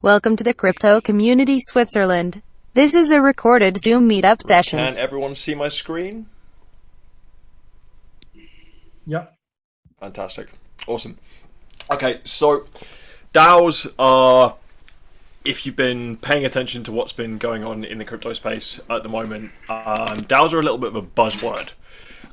Welcome to the Crypto Community Switzerland. This is a recorded Zoom meetup session. Can everyone see my screen? Yeah. Fantastic. Awesome. Okay, so DAOs are, if you've been paying attention to what's been going on in the crypto space at the moment, DAOs are a little bit of a buzzword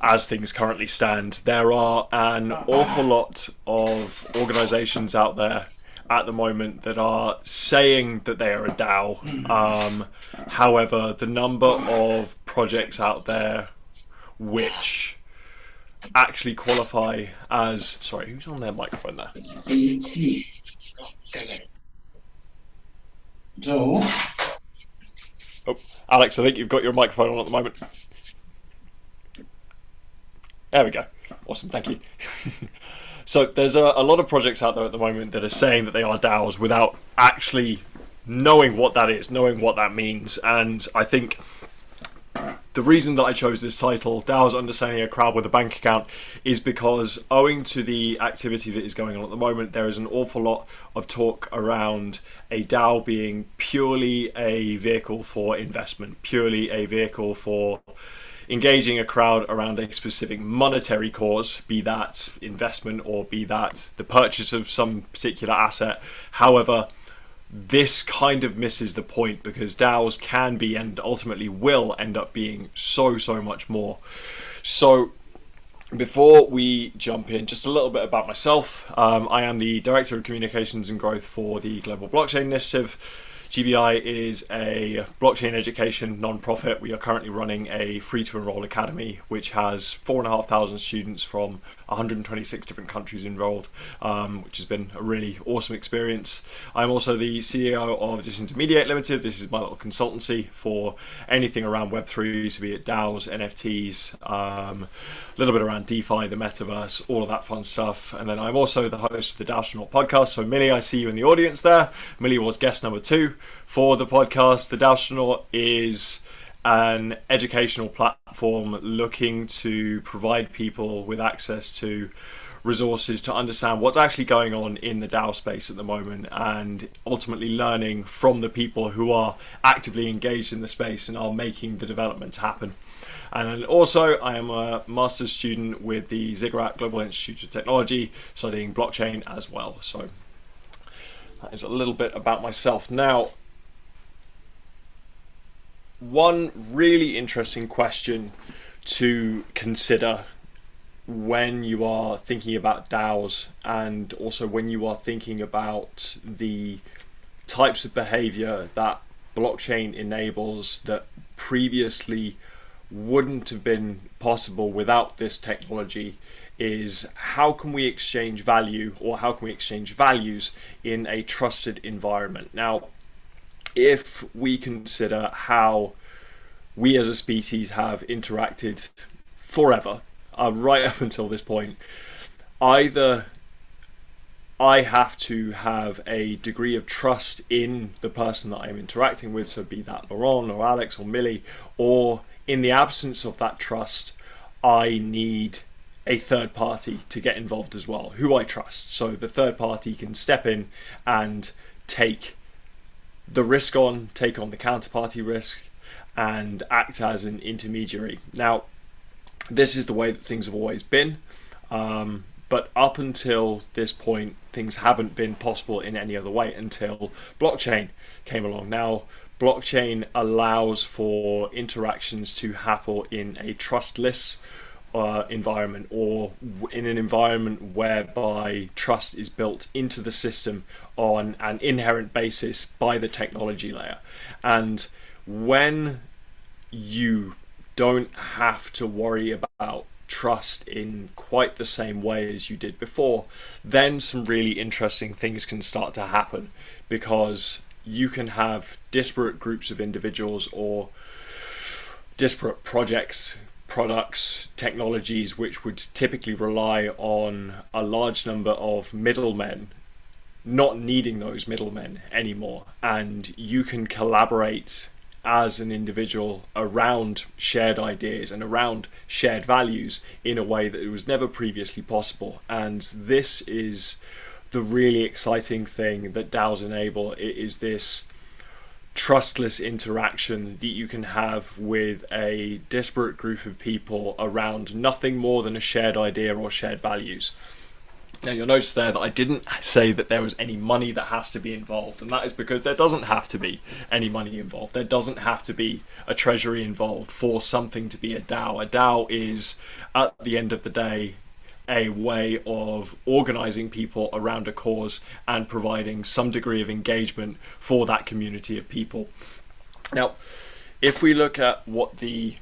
as things currently stand. There are an awful lot of organizations out there at the moment that are saying that they are a DAO. However, the number of projects out there which actually qualify as... Sorry, who's on their microphone there? So, Oh, Alex, I think you've got your microphone on at the moment. There we go. Awesome, thank you. So there's a lot of projects out there at the moment that are saying that they are DAOs without actually knowing what that is, knowing what that means. And I think the reason that I chose this title, DAOs Understanding a Crowd with a Bank Account, is because owing to the activity that is going on at the moment, there is an awful lot of talk around a DAO being purely a vehicle for investment, purely a vehicle for engaging a crowd around a specific monetary cause, be that investment or be that the purchase of some particular asset. However, this kind of misses the point because DAOs can be and ultimately will end up being so much more. So before we jump in, just a little bit about myself. I am the Director of Communications and Growth for the Global Blockchain Initiative. GBI is a blockchain education non-profit. We are currently running a free-to-enroll academy, which has 4,500 students from 126 different countries enrolled, which has been a really awesome experience. I'm also the CEO of DISINTERMEDIATE Limited. This is my little consultancy for anything around Web3, so be it DAOs, NFTs, a little bit around DeFi, the metaverse, all of that fun stuff. And then I'm also the host of the DAOstronaut podcast. So Millie, I see you in the audience there. Millie was guest number 2 for the podcast. The DAOstronaut is an educational platform looking to provide people with access to resources to understand what's actually going on in the DAO space at the moment and ultimately learning from the people who are actively engaged in the space and are making the developments happen. And then also I am a master's student with the Ziggurat Global Institute of Technology studying blockchain as well. So that is a little bit about myself. Now, one really interesting question to consider when you are thinking about DAOs and also when you are thinking about the types of behavior that blockchain enables that previously wouldn't have been possible without this technology is how can we exchange value or how can we exchange values in a trusted environment. Now, if we consider how we as a species have interacted forever, right up until this point, either I have to have a degree of trust in the person that I'm interacting with, so be that Laurent or Alex or Millie, or in the absence of that trust, I need a third party to get involved as well, who I trust. So the third party can step in and take the risk on, take on the counterparty risk, and act as an intermediary. Now, this is the way that things have always been, but up until this point, things haven't been possible in any other way until blockchain came along. Now, blockchain allows for interactions to happen in a trustless environment, or in an environment whereby trust is built into the system on an inherent basis by the technology layer. And when you don't have to worry about trust in quite the same way as you did before, then some really interesting things can start to happen, because you can have disparate groups of individuals or disparate projects, products, technologies which would typically rely on a large number of middlemen not needing those middlemen anymore, and you can collaborate as an individual around shared ideas and around shared values in a way that it was never previously possible. And this is the really exciting thing that DAOs enable is this trustless interaction that you can have with a disparate group of people around nothing more than a shared idea or shared values. Now, you'll notice there that I didn't say that there was any money that has to be involved, and that is because there doesn't have to be any money involved. There doesn't have to be a treasury involved for something to be a DAO. A DAO is, at the end of the day, a way of organizing people around a cause and providing some degree of engagement for that community of people. Now, if we look at what the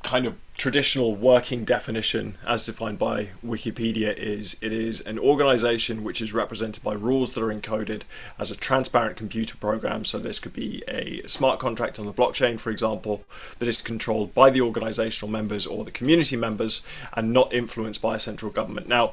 kind of traditional working definition as defined by Wikipedia is, it is an organization which is represented by rules that are encoded as a transparent computer program. So this could be a smart contract on the blockchain, for example, that is controlled by the organizational members or the community members and not influenced by a central government. Now,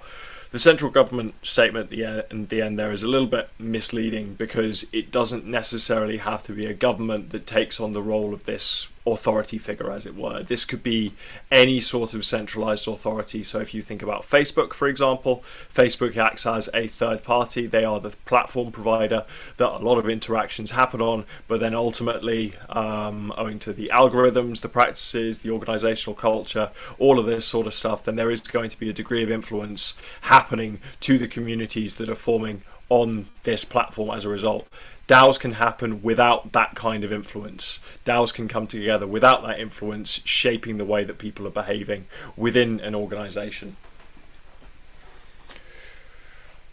the central government statement at the end there is a little bit misleading because it doesn't necessarily have to be a government that takes on the role of this authority figure, as it were. This could be any sort of centralized authority. So if you think about Facebook, for example, Facebook acts as a third party. They are the platform provider that a lot of interactions happen on, but then ultimately, owing to the algorithms, the practices, the organizational culture, all of this sort of stuff, then there is going to be a degree of influence happening to the communities that are forming on this platform as a result. DAOs can happen without that kind of influence. DAOs can come together without that influence shaping the way that people are behaving within an organization.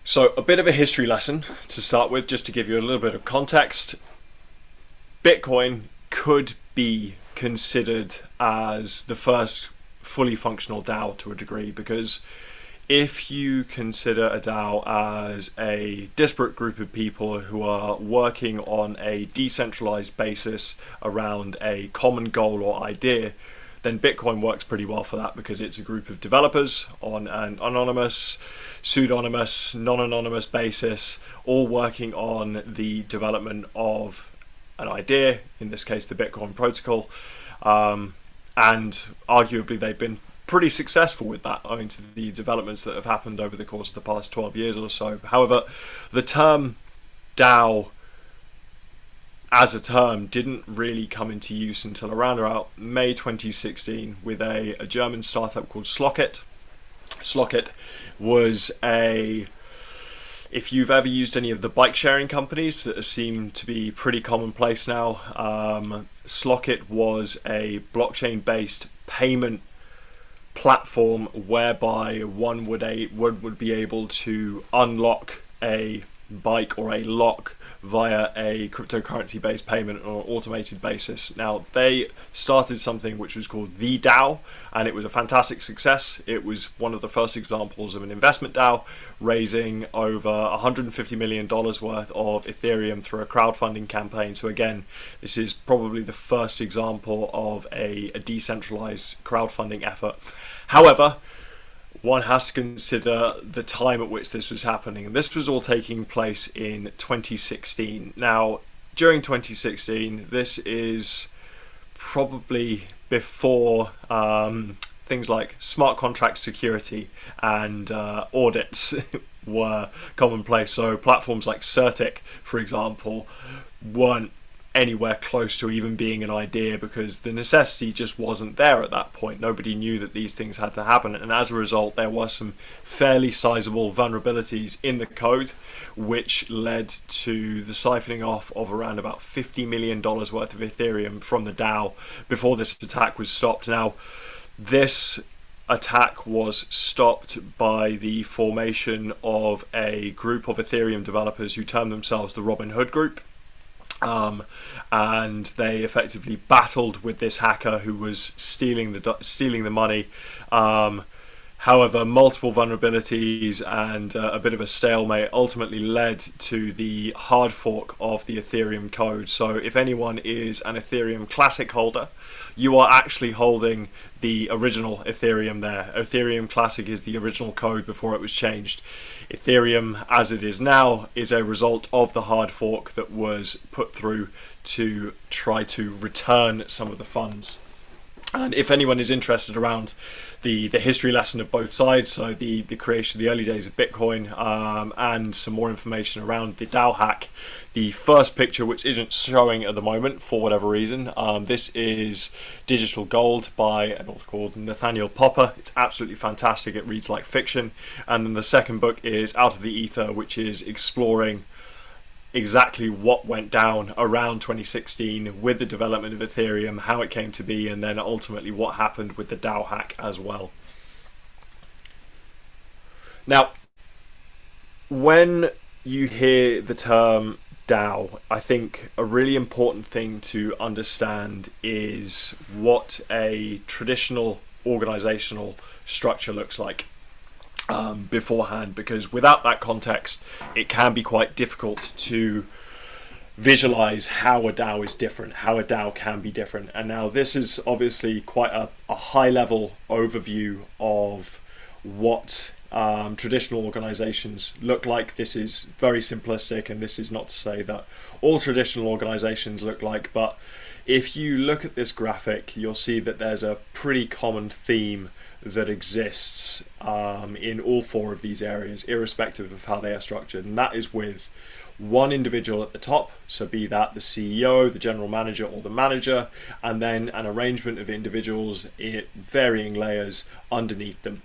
So a bit of a history lesson to start with, just to give you a little bit of context. Bitcoin could be considered as the first fully functional DAO to a degree, because if you consider a DAO as a disparate group of people who are working on a decentralized basis around a common goal or idea, then Bitcoin works pretty well for that, because it's a group of developers on an anonymous, pseudonymous, non-anonymous basis, all working on the development of an idea, in this case the Bitcoin protocol, and arguably they've been pretty successful with that, owing to the developments that have happened over the course of the past 12 years or so. However, the term DAO as a term didn't really come into use until around about May 2016 with a German startup called Slockit. Slockit was if you've ever used any of the bike sharing companies that seem to be pretty commonplace now, Slockit was a blockchain-based payment platform whereby one would be able to unlock a bike or a lock via a cryptocurrency based payment on an automated basis. Now, they started something which was called TheDAO, and it was a fantastic success. It was one of the first examples of an investment DAO, raising over $150 million worth of Ethereum through a crowdfunding campaign. So again, this is probably the first example of a decentralized crowdfunding effort. However, one has to consider the time at which this was happening. And this was all taking place in 2016. Now, during 2016, this is probably before things like smart contract security and audits were commonplace. So platforms like Certic, for example, weren't anywhere close to even being an idea, because the necessity just wasn't there at that point. Nobody knew that these things had to happen, and as a result there were some fairly sizable vulnerabilities in the code, which led to the siphoning off of around about $50 million worth of Ethereum from the DAO before this attack was stopped. Now, this attack was stopped by the formation of a group of Ethereum developers who termed themselves the Robin Hood Group. And they effectively battled with this hacker who was stealing the money. However, multiple vulnerabilities and a bit of a stalemate ultimately led to the hard fork of the Ethereum code. So if anyone is an Ethereum Classic holder, you are actually holding the original Ethereum there. Ethereum Classic is the original code before it was changed. Ethereum, as it is now, is a result of the hard fork that was put through to try to return some of the funds. And if anyone is interested around the history lesson of both sides, so the creation, the early days of Bitcoin, and some more information around the DAO hack, the first picture, which isn't showing at the moment for whatever reason, this is Digital Gold by an author called Nathaniel Popper. It's absolutely fantastic. It reads like fiction. And then the second book is Out of the Ether, which is exploring exactly what went down around 2016 with the development of Ethereum, how it came to be, and then ultimately what happened with the DAO hack as well. Now, when you hear the term DAO, I think a really important thing to understand is what a traditional organizational structure looks like beforehand, because without that context it can be quite difficult to visualize how a DAO is different, how a DAO can be different. And now this is obviously quite a high level overview of what traditional organizations look like. This is very simplistic, and this is not to say that all traditional organizations look like, but if you look at this graphic, you'll see that there's a pretty common theme that exists in all four of these areas, irrespective of how they are structured, and that is with one individual at the top, so be that the CEO, the general manager, or the manager, and then an arrangement of individuals in varying layers underneath them.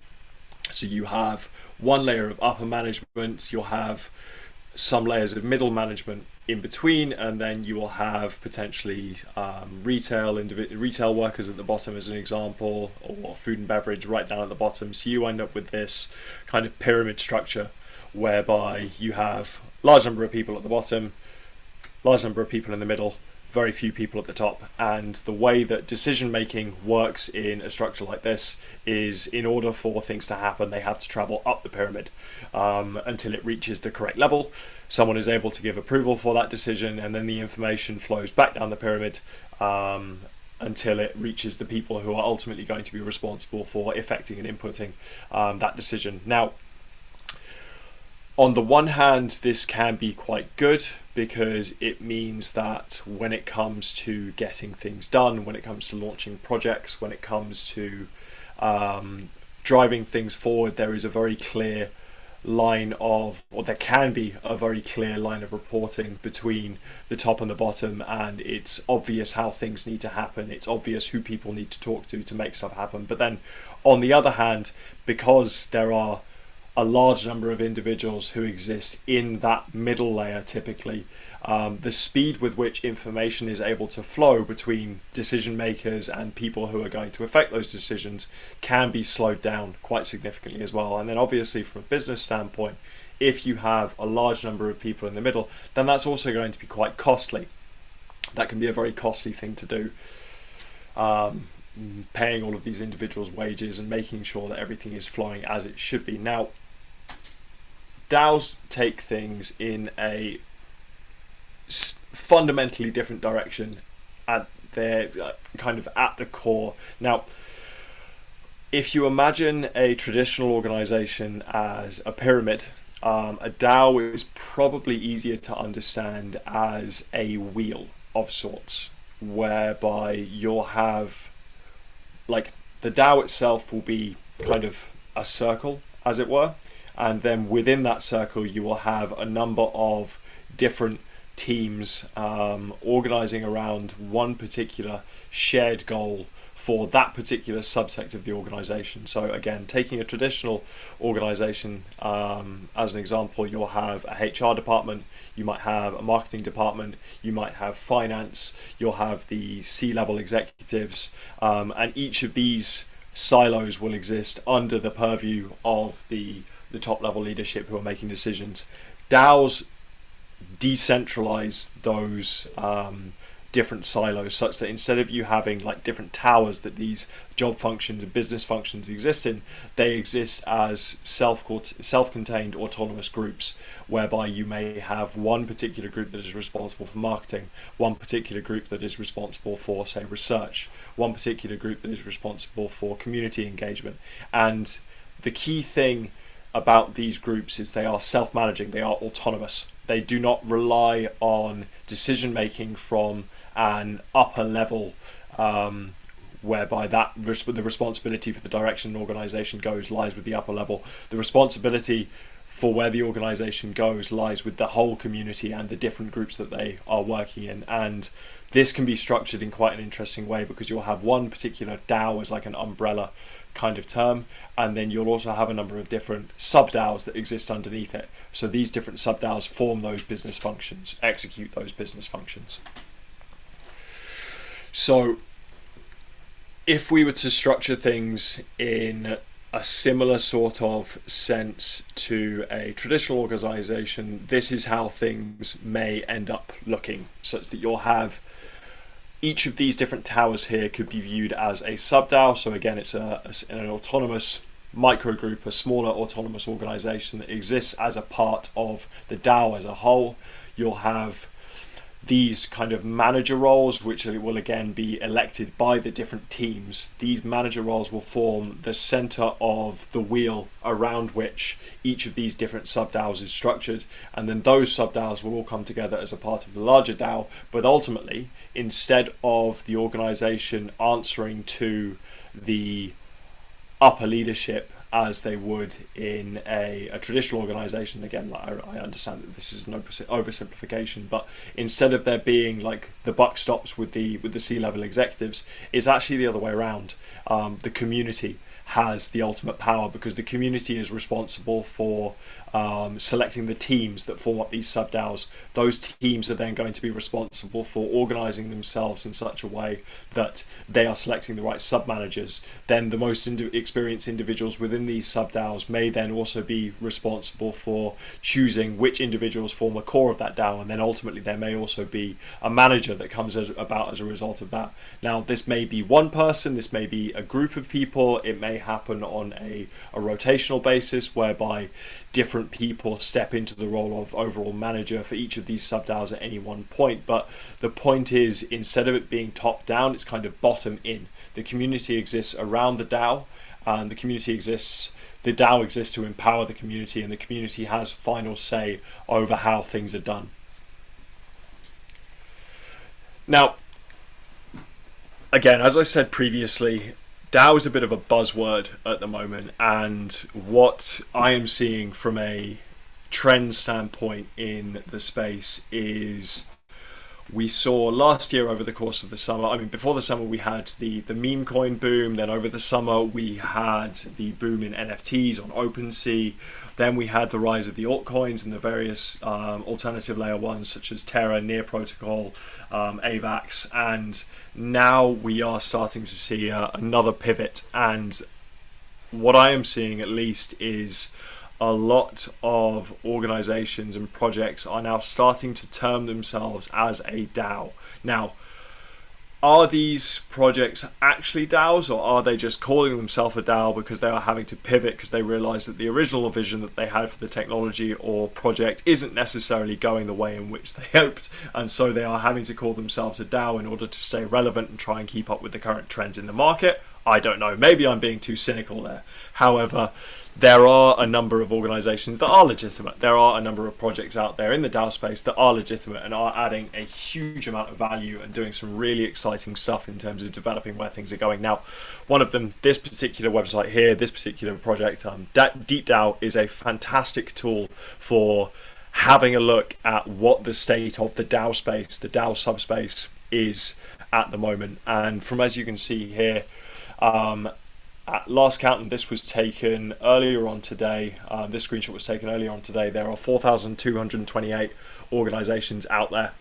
So you have one layer of upper management, you'll have some layers of middle management in between, and then you will have potentially retail workers at the bottom as an example, or food and beverage right down at the bottom. So you end up with this kind of pyramid structure whereby you have large number of people at the bottom, large number of people in the middle, very few people at the top. And the way that decision making works in a structure like this is, in order for things to happen, they have to travel up the pyramid until it reaches the correct level. Someone is able to give approval for that decision, and then the information flows back down the pyramid until it reaches the people who are ultimately going to be responsible for effecting and inputting that decision. Now, on the one hand, this can be quite good because it means that when it comes to getting things done, when it comes to launching projects, when it comes to driving things forward, there is a very clear line of, or there can be a very clear line of reporting between the top and the bottom, and it's obvious how things need to happen. It's obvious who people need to talk to make stuff happen. But then on the other hand, because there are a large number of individuals who exist in that middle layer, typically, the speed with which information is able to flow between decision makers and people who are going to affect those decisions can be slowed down quite significantly as well. And then obviously from a business standpoint, if you have a large number of people in the middle, then that's also going to be quite costly. That can be a very costly thing to do. Paying all of these individuals' wages and making sure that everything is flowing as it should be. Now, DAOs take things in a fundamentally different direction at their kind of at the core. Now, if you imagine a traditional organization as a pyramid, a DAO is probably easier to understand as a wheel of sorts, whereby you'll have, like, the DAO itself will be kind of a circle, as it were, and then within that circle you will have a number of different teams organizing around one particular shared goal for that particular subsect of the organization. So again, taking a traditional organization as an example, you'll have a HR department, you might have a marketing department, you might have finance, you'll have the C-level executives, and each of these silos will exist under the purview of the top level leadership who are making decisions. DAOs decentralize those different silos, such that instead of you having like different towers that these job functions and business functions exist in, they exist as self-contained autonomous groups, whereby you may have one particular group that is responsible for marketing, one particular group that is responsible for, say, research, one particular group that is responsible for community engagement. And the key thing about these groups is they are self-managing, they are autonomous. They do not rely on decision making from an upper level whereby the responsibility for the direction an organization goes lies with the upper level. The responsibility for where the organization goes lies with the whole community and the different groups that they are working in. And this can be structured in quite an interesting way, because you'll have one particular DAO as like an umbrella kind of term, and then you'll also have a number of different sub-DAOs that exist underneath it. So these different sub-DAOs form those business functions, execute those business functions. So if we were to structure things in a similar sort of sense to a traditional organization, this is how things may end up looking, such that you'll have each of these different towers here could be viewed as a sub-DAO. So again, it's an autonomous microgroup, a smaller autonomous organization that exists as a part of the DAO as a whole. You'll have these kind of manager roles, which will again be elected by the different teams. These manager roles will form the center of the wheel around which each of these different sub-DAOs is structured, and then those sub-DAOs will all come together as a part of the larger DAO. But ultimately, instead of the organization answering to the upper leadership as they would in a traditional organization, again, like I understand that this is an oversimplification, but instead of there being like the buck stops with the C-level executives, it's actually the other way around. The community has the ultimate power, because the community is responsible for selecting the teams that form up these sub-DAOs. Those teams are then going to be responsible for organizing themselves in such a way that they are selecting the right sub-managers. Then the most experienced individuals within these sub-DAOs may then also be responsible for choosing which individuals form a core of that DAO, and then ultimately there may also be a manager that comes about as a result of that. Now, this may be one person, this may be a group of people, it may happen on a rotational basis, whereby different people step into the role of overall manager for each of these sub-DAOs at any one point. But the point is, instead of it being top down, it's kind of bottom in. The community exists around the DAO, and the DAO exists to empower the community, and the community has final say over how things are done. Now, again, as I said previously, DAO is a bit of a buzzword at the moment, and what I am seeing from a trend standpoint in the space is, we saw last year over the course of the summer, before the summer we had the meme coin boom, then over the summer we had the boom in NFTs on OpenSea, then we had the rise of the altcoins and the various alternative layer ones such as Terra, Near Protocol, AVAX, and now we are starting to see another pivot. And what I am seeing, at least, is a lot of organizations and projects are now starting to term themselves as a DAO. Now, are these projects actually DAOs, or are they just calling themselves a DAO because they are having to pivot because they realize that the original vision that they had for the technology or project isn't necessarily going the way in which they hoped, and so they are having to call themselves a DAO in order to stay relevant and try and keep up with the current trends in the market? I don't know. Maybe I'm being too cynical there. However, there are a number of organizations that are legitimate. There are a number of projects out there in the DAO space that are legitimate and are adding a huge amount of value and doing some really exciting stuff in terms of developing where things are going. Now, one of them, this particular website here, this particular project, DeepDAO, is a fantastic tool for having a look at what the state of the DAO space, the DAO subspace, is at the moment. And from, as you can see here, at last count, and this was taken earlier on today, this screenshot was taken earlier on today, there are 4,228 organizations out there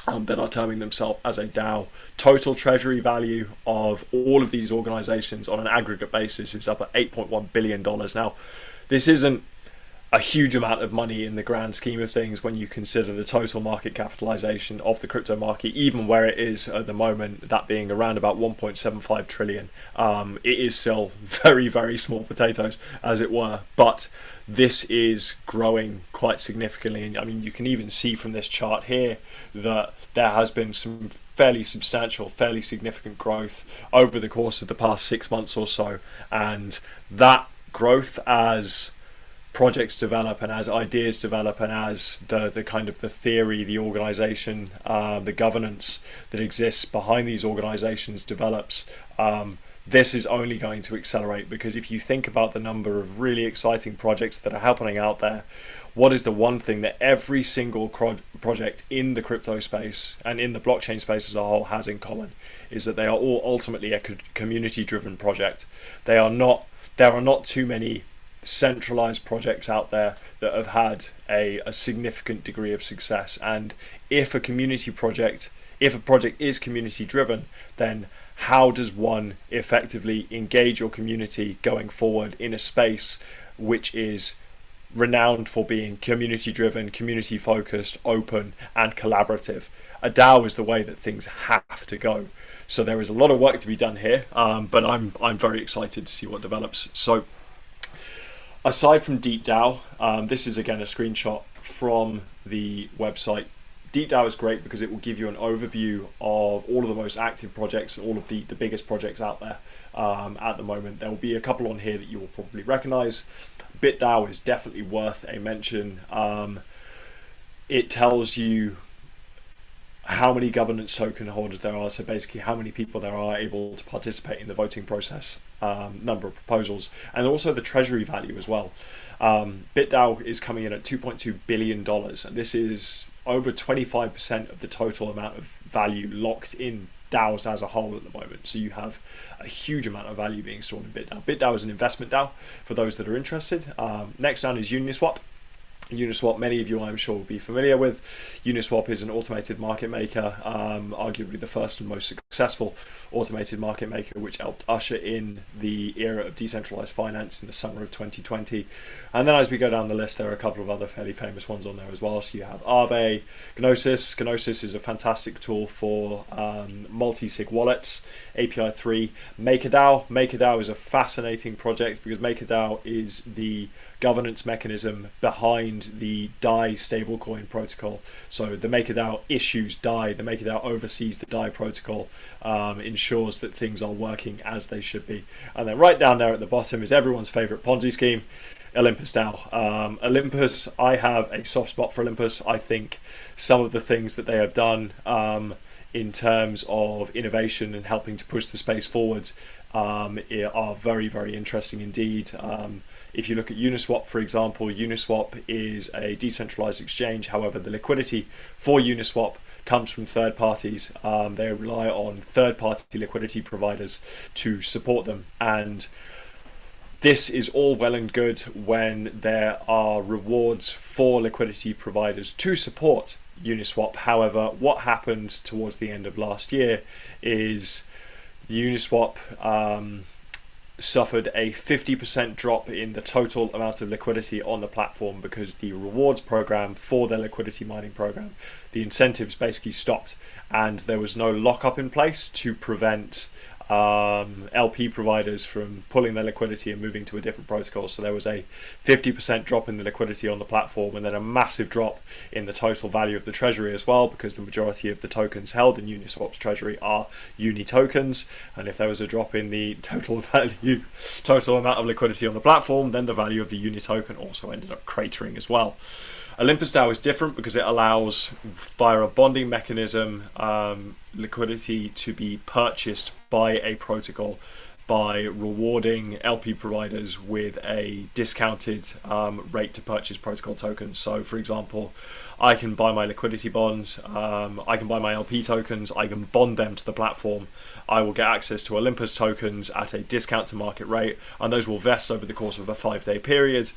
that are terming themselves as a DAO. Total treasury value of all of these organizations on an aggregate basis is up at $8.1 billion. Now, this isn't a huge amount of money in the grand scheme of things when you consider the total market capitalization of the crypto market, even where it is at the moment, that being around about 1.75 trillion. It is still very, very small potatoes, as it were, but this is growing quite significantly. And I mean, you can even see from this chart here that there has been some fairly substantial, fairly significant growth over the course of the past 6 months or so, and that growth, as projects develop and as ideas develop and as the kind of the theory, the organization, the governance that exists behind these organizations develops, this is only going to accelerate, because if you think about the number of really exciting projects that are happening out there, what is the one thing that every single project in the crypto space and in the blockchain space as a whole has in common is that they are all ultimately a community driven project. There are not too many centralized projects out there that have had a significant degree of success. And if a project is community driven, then how does one effectively engage your community going forward in a space which is renowned for being community driven, community focused, open and collaborative? A DAO is the way that things have to go. So there is a lot of work to be done here, but I'm very excited to see what develops. So aside from DeepDAO, this is again a screenshot from the website. DeepDAO is great because it will give you an overview of all of the most active projects and all of the biggest projects out there at the moment. There will be a couple on here that you will probably recognize. BitDAO is definitely worth a mention. It tells you how many governance token holders there are, so basically how many people there are able to participate in the voting process, number of proposals, and also the treasury value as well. BitDAO is coming in at $2.2 billion, and this is over 25% of the total amount of value locked in DAOs as a whole at the moment. So you have a huge amount of value being stored in BitDAO. BitDAO is an investment DAO for those that are interested. Next down is Uniswap. Uniswap, many of you I'm sure will be familiar with. Uniswap is an automated market maker, arguably the first and most successful automated market maker, which helped usher in the era of decentralized finance in the summer of 2020. And then as we go down the list, there are a couple of other fairly famous ones on there as well. So you have Aave, Gnosis. Gnosis is a fantastic tool for multi-sig wallets. API 3, MakerDAO. MakerDAO is a fascinating project because MakerDAO is the governance mechanism behind the DAI stablecoin protocol. So the MakerDAO issues DAI, the MakerDAO oversees the DAI protocol, ensures that things are working as they should be. And then right down there at the bottom is everyone's favorite Ponzi scheme, Olympus DAO. Olympus, I have a soft spot for Olympus. I think some of the things that they have done in terms of innovation and helping to push the space forwards are very, very interesting indeed. If you look at Uniswap, for example, Uniswap is a decentralized exchange. However, the liquidity for Uniswap comes from third parties. They rely on third-party liquidity providers to support them. And this is all well and good when there are rewards for liquidity providers to support Uniswap. However, what happened towards the end of last year is Uniswap suffered a 50% drop in the total amount of liquidity on the platform because the rewards program for their liquidity mining program, the incentives basically stopped, and there was no lockup in place to prevent LP providers from pulling their liquidity and moving to a different protocol. So there was a 50% drop in the liquidity on the platform, and then a massive drop in the total value of the treasury as well, because the majority of the tokens held in Uniswap's treasury are Uni tokens. And if there was a drop in the total amount of liquidity on the platform, then the value of the Uni token also ended up cratering as well. Olympus DAO is different because it allows, via a bonding mechanism, liquidity to be purchased by a protocol by rewarding LP providers with a discounted rate to purchase protocol tokens. So, for example, I can buy my liquidity bonds, I can buy my LP tokens, I can bond them to the platform. I will get access to Olympus tokens at a discount to market rate, and those will vest over the course of a 5-day period.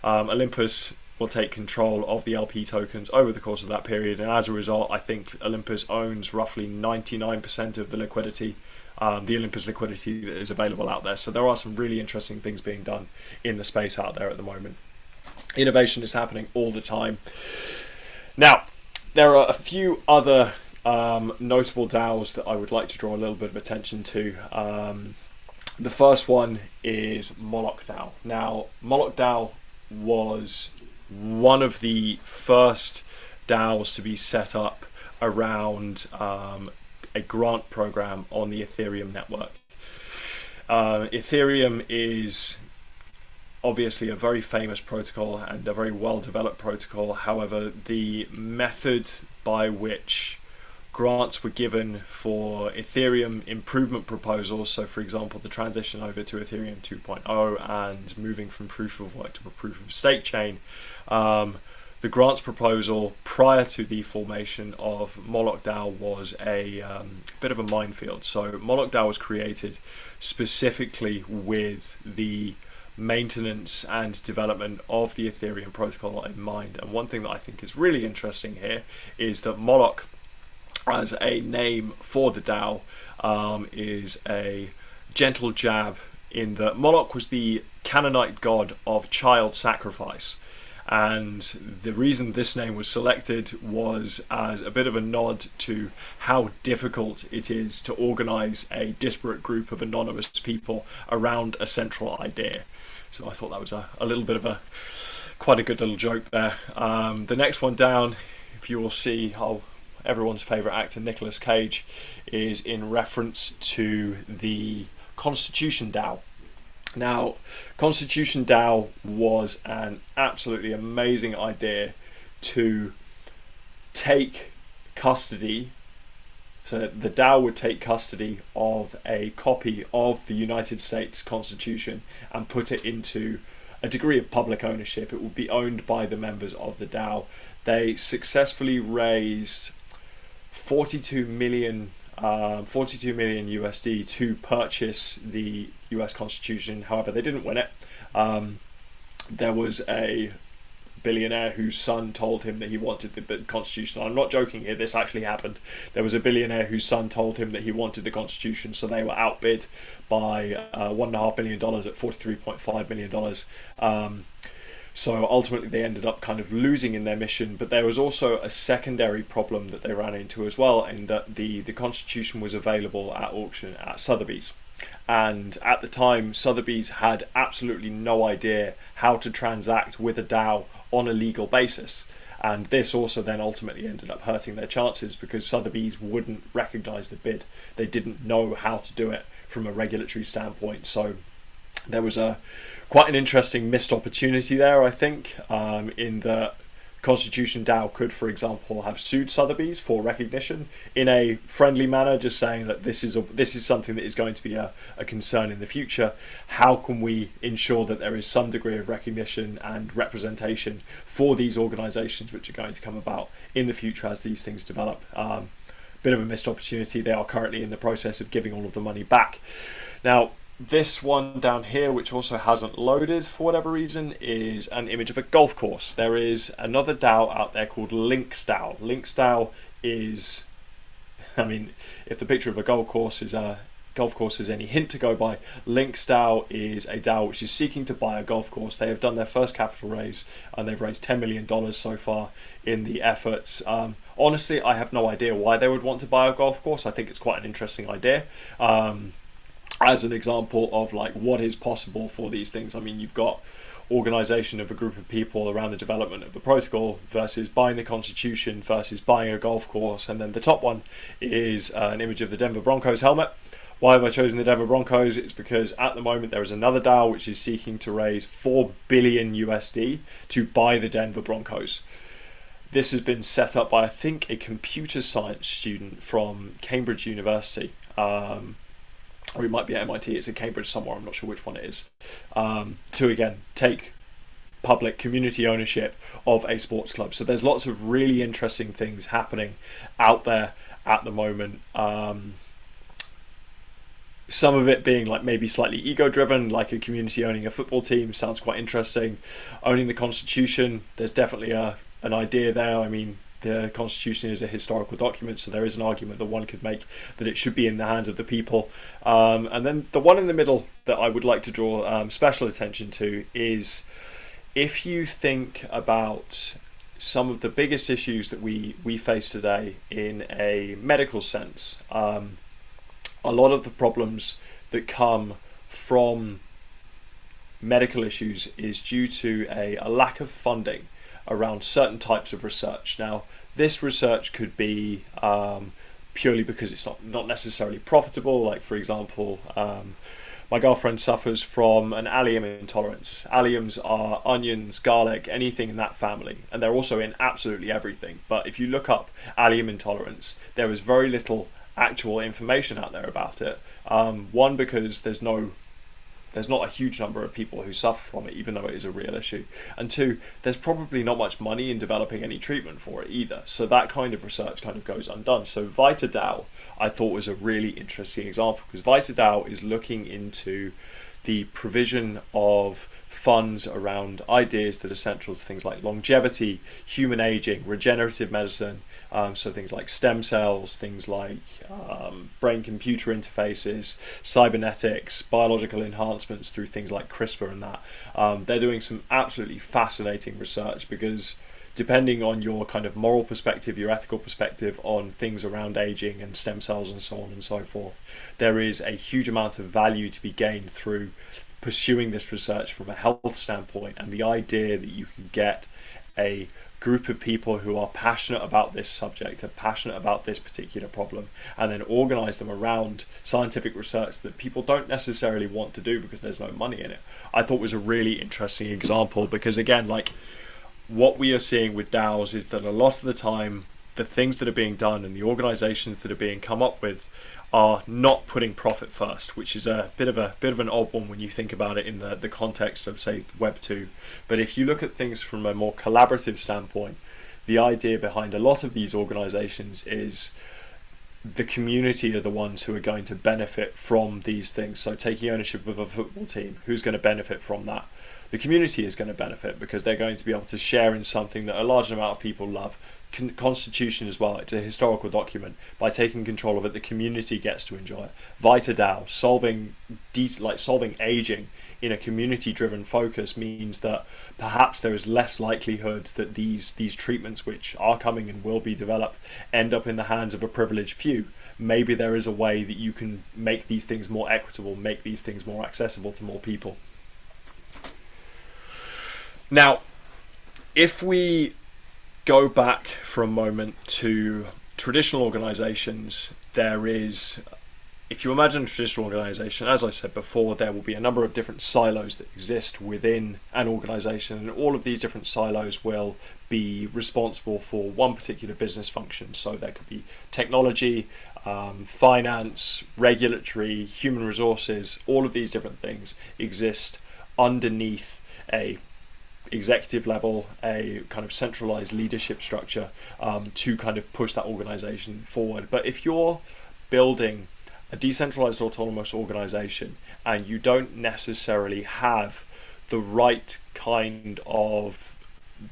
Olympus will take control of the LP tokens over the course of that period, and as a result, I think Olympus owns roughly 99% of the liquidity, the Olympus liquidity that is available out there. So there are some really interesting things being done in the space out there at the moment. Innovation is happening all the time. Now, there are a few other notable DAOs that I would like to draw a little bit of attention to. The first one is Moloch DAO. Now, Moloch DAO was one of the first DAOs to be set up around a grant program on the Ethereum network. Ethereum is obviously a very famous protocol and a very well developed protocol. However, the method by which grants were given for Ethereum improvement proposals, so for example the transition over to Ethereum 2.0 and moving from proof of work to a proof of stake chain, the grants proposal prior to the formation of Moloch DAO was a bit of a minefield. So Moloch DAO was created specifically with the maintenance and development of the Ethereum protocol in mind. And one thing that I think is really interesting here is that Moloch, as a name for the DAO, is a gentle jab in that Moloch was the Canaanite god of child sacrifice. And the reason this name was selected was as a bit of a nod to how difficult it is to organize a disparate group of anonymous people around a central idea. So I thought that was a little bit of quite a good little joke there. The next one down, if you will see, everyone's favorite actor Nicolas Cage, is in reference to the Constitution DAO. Now, Constitution DAO was an absolutely amazing idea to take custody. So the DAO would take custody of a copy of the United States Constitution and put it into a degree of public ownership. It would be owned by the members of the DAO. They successfully raised 42 million USD to purchase the US Constitution. However, they didn't win it. There was a billionaire whose son told him that he wanted the Constitution. I'm not joking here, this actually happened. There was a billionaire whose son told him that he wanted the Constitution, so they were outbid by $1.5 billion at $43.5 million. So ultimately they ended up kind of losing in their mission, but there was also a secondary problem that they ran into as well, in that the Constitution was available at auction at Sotheby's. And at the time, Sotheby's had absolutely no idea how to transact with a DAO on a legal basis. And this also then ultimately ended up hurting their chances because Sotheby's wouldn't recognize the bid. They didn't know how to do it from a regulatory standpoint. So there was quite an interesting missed opportunity there, I think, in the Constitution DAO could, for example, have sued Sotheby's for recognition in a friendly manner, just saying that this is something that is going to be a concern in the future. How can we ensure that there is some degree of recognition and representation for these organizations which are going to come about in the future as these things develop? Bit of a missed opportunity. They are currently in the process of giving all of the money back. Now, this one down here, which also hasn't loaded for whatever reason, is an image of a golf course. There is another DAO out there called Lynx DAO. Lynx DAO is, I mean, if the picture of a golf course is any hint to go by, Lynx DAO is a DAO which is seeking to buy a golf course. They have done their first capital raise and they've raised $10 million so far in the efforts. Honestly, I have no idea why they would want to buy a golf course. I think it's quite an interesting idea. As an example of like what is possible for these things. I mean, you've got organization of a group of people around the development of the protocol versus buying the Constitution versus buying a golf course. And then the top one is an image of the Denver Broncos helmet. Why have I chosen the Denver Broncos? It's because at the moment there is another DAO which is seeking to raise 4 billion USD to buy the Denver Broncos. This has been set up by, I think, a computer science student from Cambridge University. Or it might be at MIT, it's at Cambridge somewhere, I'm not sure which one it is, to again take public community ownership of a sports club. So there's lots of really interesting things happening out there at the moment. Some of it being like maybe slightly ego driven, like a community owning a football team sounds quite interesting. Owning the Constitution, there's definitely an idea there. I mean, the Constitution is a historical document, so there is an argument that one could make that it should be in the hands of the people. And then the one in the middle that I would like to draw special attention to is, if you think about some of the biggest issues that we face today in a medical sense, a lot of the problems that come from medical issues is due to a lack of funding around certain types of research. Now, this research could be purely because it's not necessarily profitable, like for example, my girlfriend suffers from an allium intolerance. Alliums are onions, garlic, anything in that family, and they're also in absolutely everything. But if you look up allium intolerance, there is very little actual information out there about it. One, because there's not a huge number of people who suffer from it, even though it is a real issue. And two, there's probably not much money in developing any treatment for it either. So that kind of research kind of goes undone. So VitaDAO, I thought, was a really interesting example, because VitaDAO is looking into the provision of funds around ideas that are central to things like longevity, human aging, regenerative medicine, so things like stem cells, things like brain-computer interfaces, cybernetics, biological enhancements through things like CRISPR and that. They're doing some absolutely fascinating research, because depending on your kind of moral perspective, your ethical perspective on things around aging and stem cells and so on and so forth, there is a huge amount of value to be gained through pursuing this research from a health standpoint. And the idea that you can get a group of people who are passionate about this subject, are passionate about this particular problem, and then organize them around scientific research that people don't necessarily want to do because there's no money in it, I thought was a really interesting example. Because again, like, what we are seeing with DAOs is that a lot of the time, the things that are being done and the organizations that are being come up with are not putting profit first, which is a bit of an odd one when you think about it in the context of, say, Web 2. But if you look at things from a more collaborative standpoint, the idea behind a lot of these organizations is the community are the ones who are going to benefit from these things. So taking ownership of a football team, who's going to benefit from that? The community is going to benefit, because they're going to be able to share in something that a large amount of people love. Constitution as well, it's a historical document. By taking control of it, the community gets to enjoy it. VitaDAO, solving aging in a community-driven focus, means that perhaps there is less likelihood that these treatments, which are coming and will be developed, end up in the hands of a privileged few. Maybe there is a way that you can make these things more equitable, make these things more accessible to more people. Now, if we go back for a moment to traditional organizations, if you imagine a traditional organization, as I said before, there will be a number of different silos that exist within an organization, and all of these different silos will be responsible for one particular business function. So there could be technology, finance, regulatory, human resources. All of these different things exist underneath a executive level, a kind of centralized leadership structure to kind of push that organization forward. But if you're building a decentralized autonomous organization and you don't necessarily have the right kind of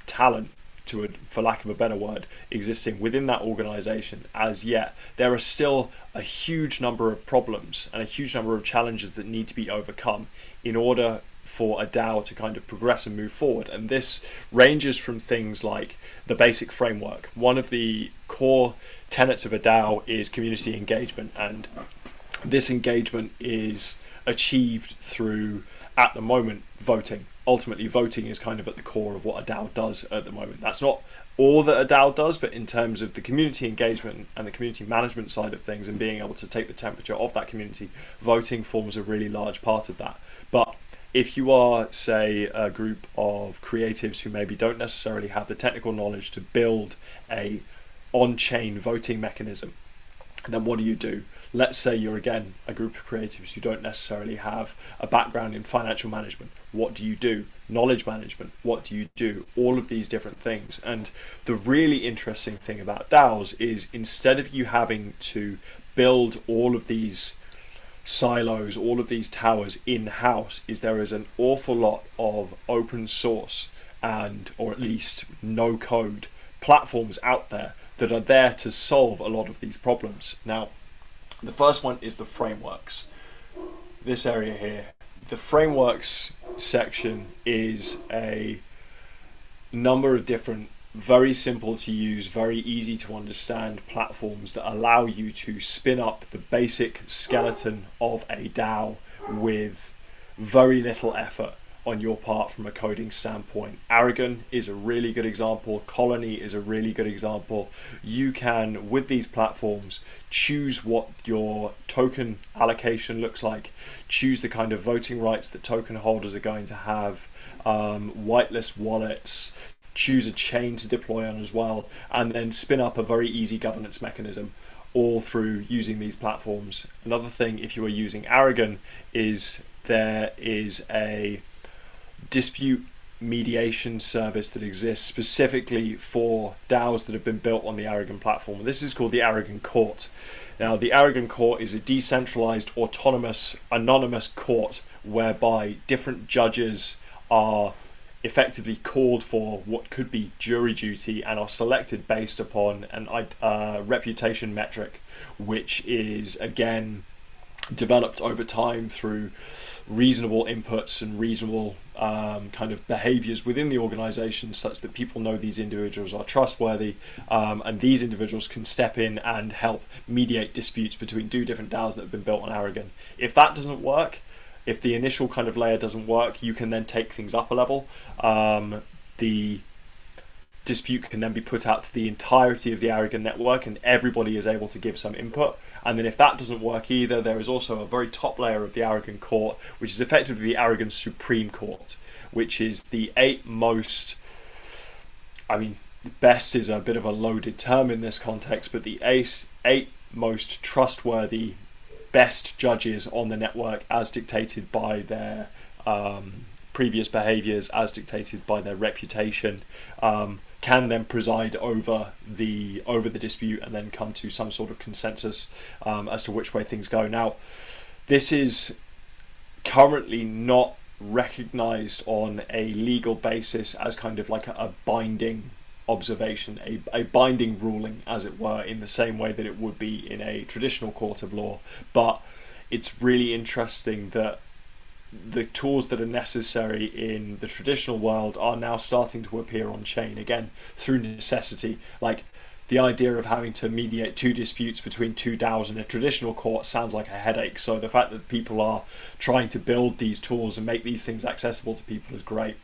talent, for lack of a better word, existing within that organization as yet, there are still a huge number of problems and a huge number of challenges that need to be overcome in order for a DAO to kind of progress and move forward. And this ranges from things like the basic framework. One of the core tenets of a DAO is community engagement, and this engagement is achieved through, at the moment, voting. Ultimately, voting is kind of at the core of what a DAO does at the moment. That's not all that a DAO does, but in terms of the community engagement and the community management side of things and being able to take the temperature of that community, voting forms a really large part of that. But if you are, say, a group of creatives who maybe don't necessarily have the technical knowledge to build a on-chain voting mechanism, then what do? Let's say you're, again, a group of creatives who don't necessarily have a background in financial management. What do? Knowledge management. What do? All of these different things. And the really interesting thing about DAOs is, instead of you having to build all of these silos, all of these towers in-house, is there is an awful lot of open source or at least no code platforms out there that are there to solve a lot of these problems. Now, the first one is the frameworks. This area here, the frameworks section, is a number of different, very simple to use, very easy to understand platforms that allow you to spin up the basic skeleton of a DAO with very little effort. on your part from a coding standpoint. Aragon is a really good example. Colony is a really good example. You can, with these platforms, choose what your token allocation looks like, choose the kind of voting rights that token holders are going to have, whitelist wallets, choose a chain to deploy on as well, and then spin up a very easy governance mechanism, all through using these platforms. Another thing, if you are using Aragon, is there is a dispute mediation service that exists specifically for DAOs that have been built on the Aragon platform. This is called the Aragon Court. Now, the Aragon Court is a decentralized, autonomous, anonymous court whereby different judges are effectively called for what could be jury duty and are selected based upon a reputation metric, which is again developed over time through reasonable inputs and reasonable kind of behaviors within the organization, such that people know these individuals are trustworthy, and these individuals can step in and help mediate disputes between two different DAOs that have been built on Aragon. If that doesn't work, if the initial kind of layer doesn't work, you can then take things up a level. The dispute can then be put out to the entirety of the Aragon network, and everybody is able to give some input. And then if that doesn't work either, there is also a very top layer of the Aragon Court, which is effectively the Aragon Supreme Court, which is the best is a bit of a loaded term in this context, but the eight most trustworthy, best judges on the network, as dictated by their previous behaviors, as dictated by their reputation, can then preside over the dispute and then come to some sort of consensus as to which way things go. Now, this is currently not recognized on a legal basis as kind of like a binding observation, a binding ruling, as it were, in the same way that it would be in a traditional court of law. But it's really interesting that the tools that are necessary in the traditional world are now starting to appear on chain, again through necessity. Like, the idea of having to mediate two disputes between two DAOs in a traditional court sounds like a headache. So the fact that people are trying to build these tools and make these things accessible to people is great.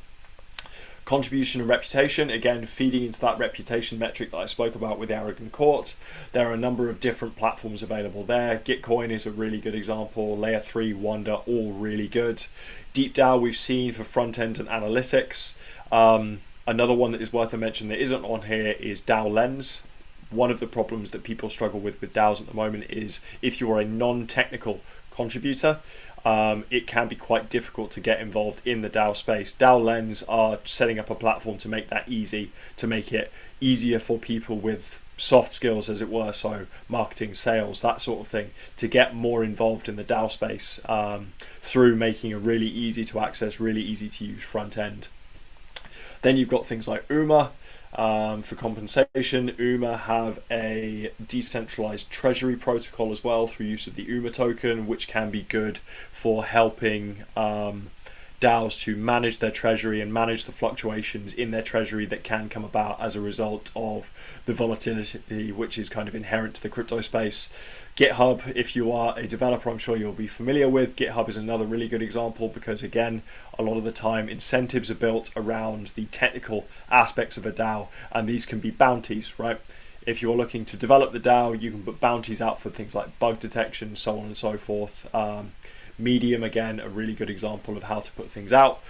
Contribution and reputation, again feeding into that reputation metric that I spoke about with the Aragon Court. There are a number of different platforms available there. Gitcoin is a really good example. Layer 3, Wonder, all really good. DeepDAO we've seen for front end and analytics. Another one that is worth a mention that isn't on here is DAO Lens. One of the problems that people struggle with DAOs at the moment is if you are a non-technical contributor, it can be quite difficult to get involved in the DAO space. DAO Lens are setting up a platform to make that easy, to make it easier for people with soft skills, as it were, so marketing, sales, that sort of thing, to get more involved in the DAO space through making a really easy to access, really easy to use front end. Then you've got things like UMA. For compensation, UMA have a decentralized treasury protocol as well through use of the UMA token, which can be good for helping DAOs to manage their treasury and manage the fluctuations in their treasury that can come about as a result of the volatility which is kind of inherent to the crypto space. GitHub, if you are a developer, I'm sure you'll be familiar with. GitHub is another really good example because, again, a lot of the time incentives are built around the technical aspects of a DAO, and these can be bounties, right? If you're looking to develop the DAO, you can put bounties out for things like bug detection, so on and so forth. Medium, again, a really good example of how to put things out.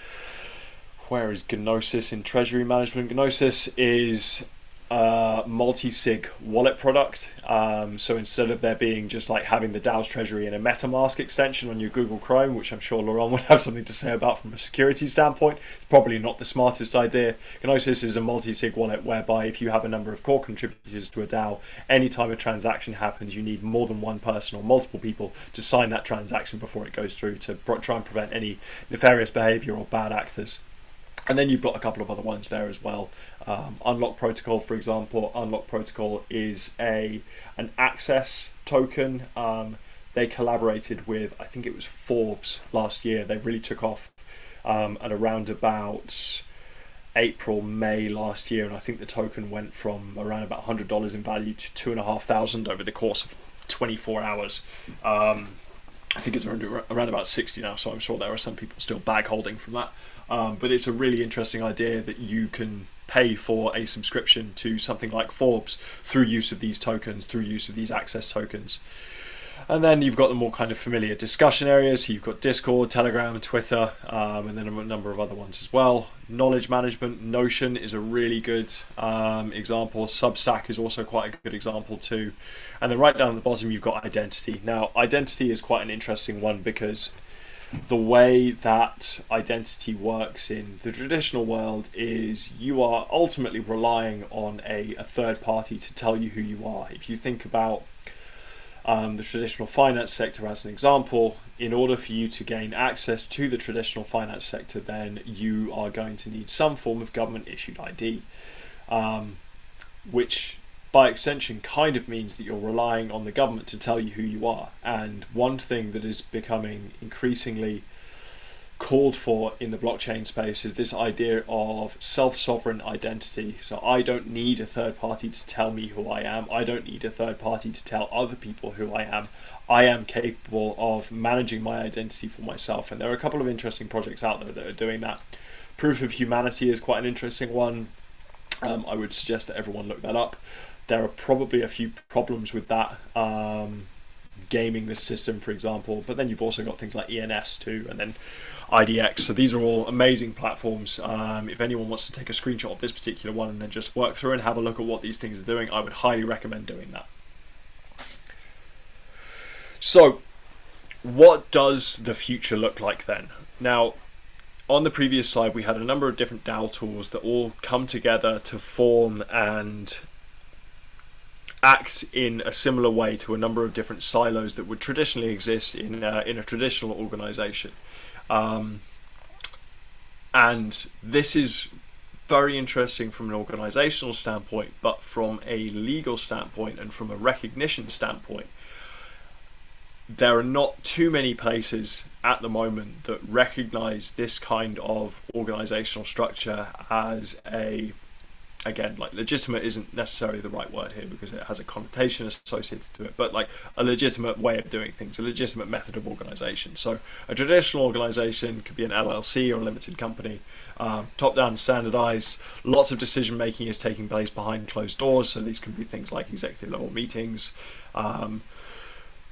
Where is Gnosis in treasury management? Gnosis is a multi-sig wallet product. So instead of there being just like having the DAO's treasury in a MetaMask extension on your Google Chrome, which I'm sure Laurent would have something to say about from a security standpoint, it's probably not the smartest idea. Gnosis is a multi-sig wallet whereby if you have a number of core contributors to a DAO, anytime a transaction happens, you need more than one person or multiple people to sign that transaction before it goes through, to try and prevent any nefarious behavior or bad actors. And then you've got a couple of other ones there as well. Unlock Protocol, for example. Unlock Protocol is an access token. They collaborated with, I think it was Forbes last year. They really took off at around about April, May last year. And I think the token went from around about $100 in value to $2,500 over the course of 24 hours. I think it's around about 60 now, so I'm sure there are some people still bag holding from that. But it's a really interesting idea that you can pay for a subscription to something like Forbes through use of these tokens, through use of these access tokens. And then you've got the more kind of familiar discussion areas. So you've got Discord, Telegram, Twitter, and then a number of other ones as well. Knowledge management, Notion is a really good example. Substack is also quite a good example too. And then right down at the bottom, you've got identity. Now, identity is quite an interesting one because the way that identity works in the traditional world is you are ultimately relying on a third party to tell you who you are. If you think about the traditional finance sector as an example, in order for you to gain access to the traditional finance sector, then you are going to need some form of government issued ID, which by extension kind of means that you're relying on the government to tell you who you are. And one thing that is becoming increasingly called for in the blockchain space is this idea of self-sovereign identity. So I don't need a third party to tell me who I am. I don't need a third party to tell other people who I am. I am capable of managing my identity for myself. And there are a couple of interesting projects out there that are doing that. Proof of Humanity is quite an interesting one. I would suggest that everyone look that up. There are probably a few problems with that, gaming the system, for example, but then you've also got things like ENS too, and then IDX. So these are all amazing platforms. If anyone wants to take a screenshot of this particular one and then just work through and have a look at what these things are doing, I would highly recommend doing that. So what does the future look like then? Now, on the previous slide, we had a number of different DAO tools that all come together to form and act in a similar way to a number of different silos that would traditionally exist in a traditional organization. And this is very interesting from an organizational standpoint, but from a legal standpoint and from a recognition standpoint, there are not too many places at the moment that recognize this kind of organizational structure as again, like legitimate isn't necessarily the right word here because it has a connotation associated to it, but like a legitimate way of doing things, a legitimate method of organization. So a traditional organization could be an LLC or a limited company, top-down, standardized. Lots of decision making is taking place behind closed doors, so these can be things like executive level meetings,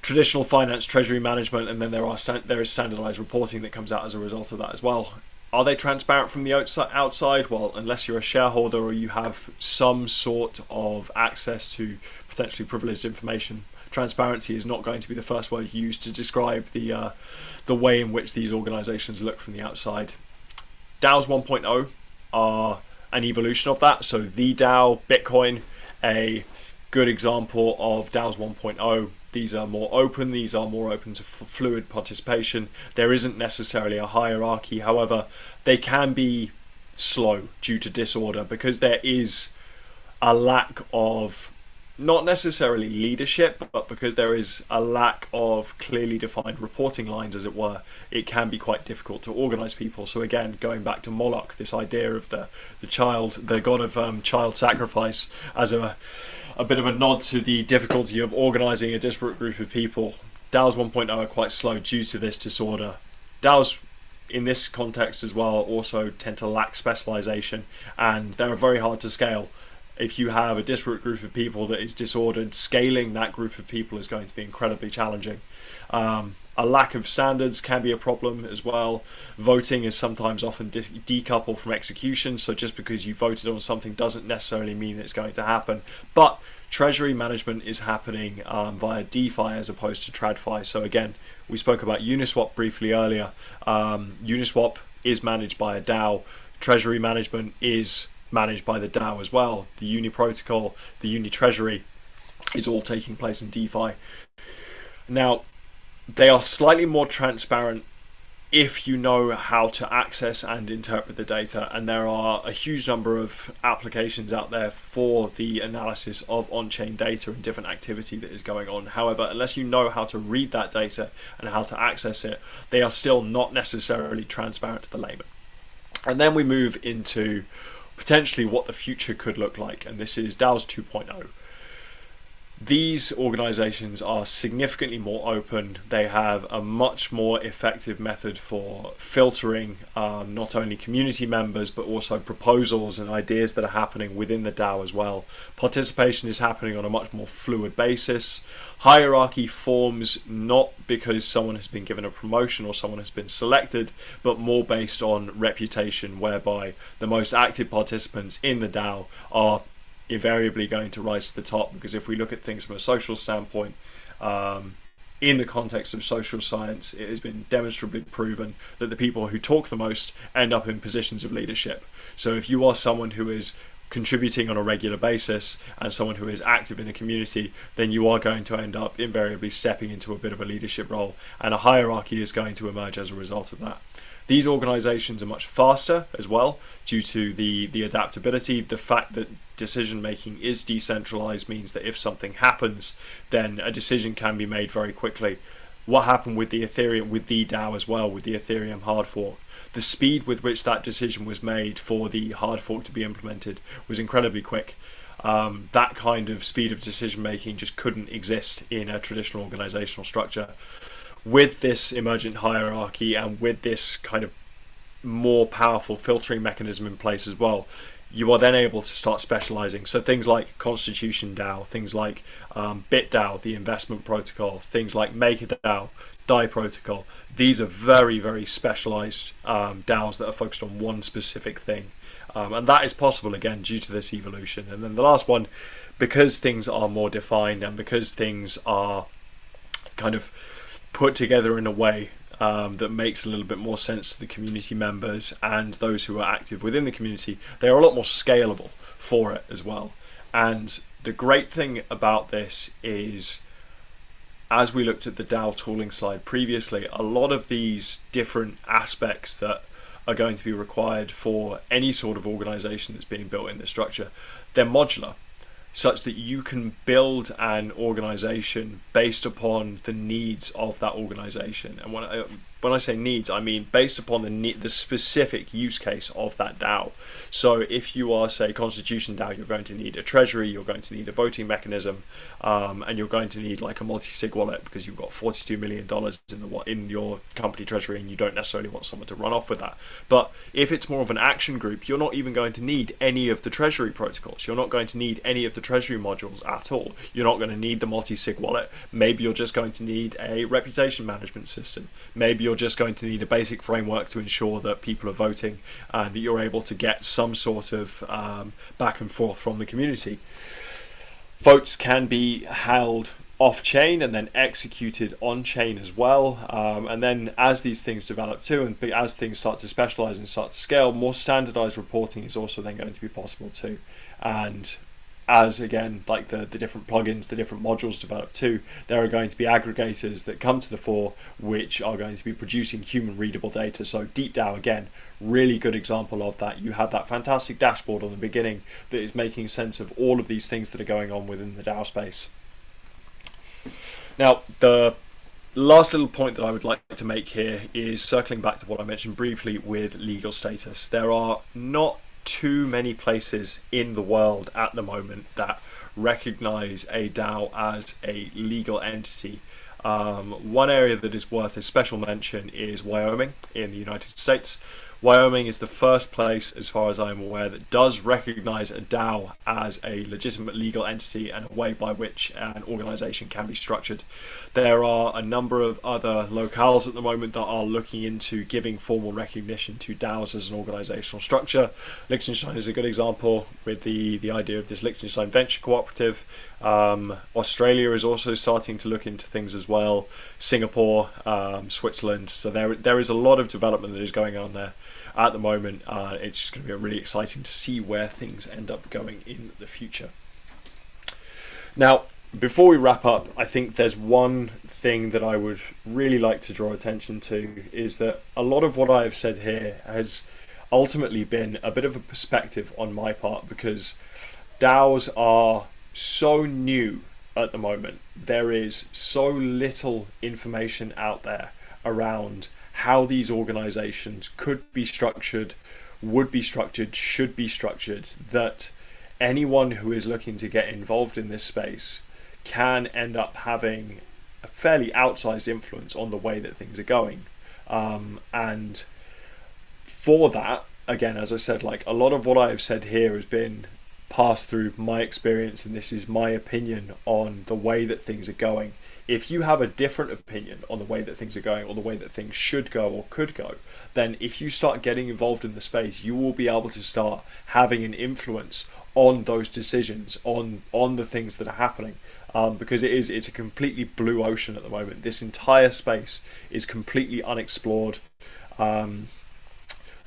traditional finance, treasury management, and then there is standardized reporting that comes out as a result of that as well. Are they transparent from the outside? Well, unless you're a shareholder or you have some sort of access to potentially privileged information, transparency is not going to be the first word used to describe the way in which these organizations look from the outside. DAOs 1.0 are an evolution of that. So the DAO, Bitcoin, a good example of DAOs 1.0. These are more open. These are more open to fluid participation. There isn't necessarily a hierarchy. However, they can be slow due to disorder because there is a lack of, not necessarily leadership, but because there is a lack of clearly defined reporting lines, as it were, it can be quite difficult to organize people. So again, going back to Moloch, this idea of the god of child sacrifice as a bit of a nod to the difficulty of organizing a disparate group of people. DAOs 1.0 are quite slow due to this disorder. DAOs in this context as well also tend to lack specialization, and they're very hard to scale. If you have a disparate group of people that is disordered, scaling that group of people is going to be incredibly challenging. A lack of standards can be a problem as well. Voting is sometimes often decoupled from execution, so just because you voted on something doesn't necessarily mean it's going to happen. But treasury management is happening via DeFi as opposed to TradFi. So again, we spoke about Uniswap briefly earlier. Uniswap is managed by a DAO. Treasury management is managed by the DAO as well. The Uni protocol, the Uni treasury is all taking place in DeFi. Now, they are slightly more transparent if you know how to access and interpret the data, and there are a huge number of applications out there for the analysis of on-chain data and different activity that is going on. However, unless you know how to read that data and how to access it, they are still not necessarily transparent to the layman. And then we move into potentially what the future could look like, and this is DAOs 2.0. These organizations are significantly more open. They have a much more effective method for filtering not only community members but also proposals and ideas that are happening within the DAO as well. Participation is happening on a much more fluid basis. Hierarchy forms not because someone has been given a promotion or someone has been selected, but more based on reputation, whereby the most active participants in the DAO are invariably going to rise to the top. Because if we look at things from a social standpoint, in the context of social science, it has been demonstrably proven that the people who talk the most end up in positions of leadership. So if you are someone who is contributing on a regular basis and someone who is active in a community, then you are going to end up invariably stepping into a bit of a leadership role, and a hierarchy is going to emerge as a result of that. These organizations are much faster as well due to the adaptability. The fact that decision making is decentralized means that if something happens, then a decision can be made very quickly. What happened with the Ethereum, with the DAO as well, with the Ethereum hard fork, the speed with which that decision was made for the hard fork to be implemented was incredibly quick. That kind of speed of decision making just couldn't exist in a traditional organizational structure. With this emergent hierarchy and with this kind of more powerful filtering mechanism in place as well, you are then able to start specializing. So things like Constitution DAO, things like BitDAO, the investment protocol, things like MakerDAO, DAI protocol, these are very, very specialized DAOs that are focused on one specific thing. And that is possible, again, due to this evolution. And then the last one, because things are more defined and because things are kind of put together in a way that makes a little bit more sense to the community members and those who are active within the community, they are a lot more scalable for it as well. And the great thing about this is, as we looked at the DAO tooling slide previously, a lot of these different aspects that are going to be required for any sort of organization that's being built in this structure, they're modular, such that you can build an organization based upon the needs of that organization. And when I say needs, I mean based upon the specific use case of that DAO. So if you are, say, Constitution DAO, you're going to need a treasury, you're going to need a voting mechanism, and you're going to need like a multi-sig wallet because you've got $42 million in your company treasury and you don't necessarily want someone to run off with that. But if it's more of an action group, you're not even going to need any of the treasury protocols. You're not going to need any of the treasury modules at all. You're not going to need the multi-sig wallet. Maybe you're just going to need a reputation management system. Maybe you're just going to need a basic framework to ensure that people are voting and that you're able to get some sort of back and forth from the community. Votes can be held off-chain and then executed on-chain as well. And then as these things develop too, and as things start to specialize and start to scale, more standardized reporting is also then going to be possible too. And as, again, like the different plugins, the different modules develop too, there are going to be aggregators that come to the fore which are going to be producing human readable data. So DeepDAO, again, really good example of that. You have that fantastic dashboard on the beginning that is making sense of all of these things that are going on within the DAO space. Now, the last little point that I would like to make here is circling back to what I mentioned briefly with legal status. There are not too many places in the world at the moment that recognize a DAO as a legal entity. One area that is worth a special mention is Wyoming in the United States. Wyoming is the first place, as far as I'm aware, that does recognize a DAO as a legitimate legal entity and a way by which an organization can be structured. There are a number of other locales at the moment that are looking into giving formal recognition to DAOs as an organizational structure. Liechtenstein is a good example with the idea of this Liechtenstein Venture Cooperative. Australia is also starting to look into things as well. Singapore, Switzerland. So there is a lot of development that is going on there at the moment. It's just going to be really exciting to see where things end up going in the future. Now, before we wrap up, I think there's one thing that I would really like to draw attention to, is that a lot of what I have said here has ultimately been a bit of a perspective on my part, because DAOs are so new at the moment. There is so little information out there around how these organizations could be structured, would be structured, should be structured, that anyone who is looking to get involved in this space can end up having a fairly outsized influence on the way that things are going. And for that, again, as I said, like a lot of what I've said here has been passed through my experience, and this is my opinion on the way that things are going. If you have a different opinion on the way that things are going, or the way that things should go or could go, then if you start getting involved in the space, you will be able to start having an influence on those decisions, on the things that are happening. Because it's a completely blue ocean at the moment. This entire space is completely unexplored.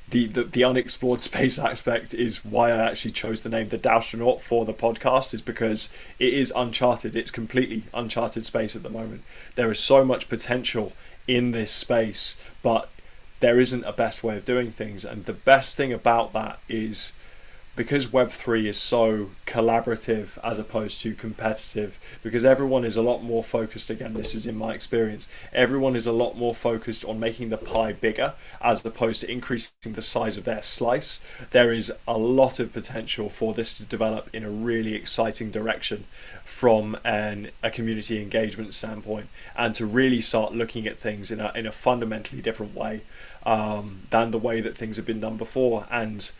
The unexplored space aspect is why I actually chose the name TheDAOstronaut for the podcast, is because it is uncharted. It's completely uncharted space at the moment. There is so much potential in this space, but there isn't a best way of doing things. And the best thing about that is, because Web3 is so collaborative as opposed to competitive, because everyone is a lot more focused, again, this is in my experience, everyone is a lot more focused on making the pie bigger as opposed to increasing the size of their slice. There is a lot of potential for this to develop in a really exciting direction from a community engagement standpoint, and to really start looking at things in a fundamentally different way than the way that things have been done before. And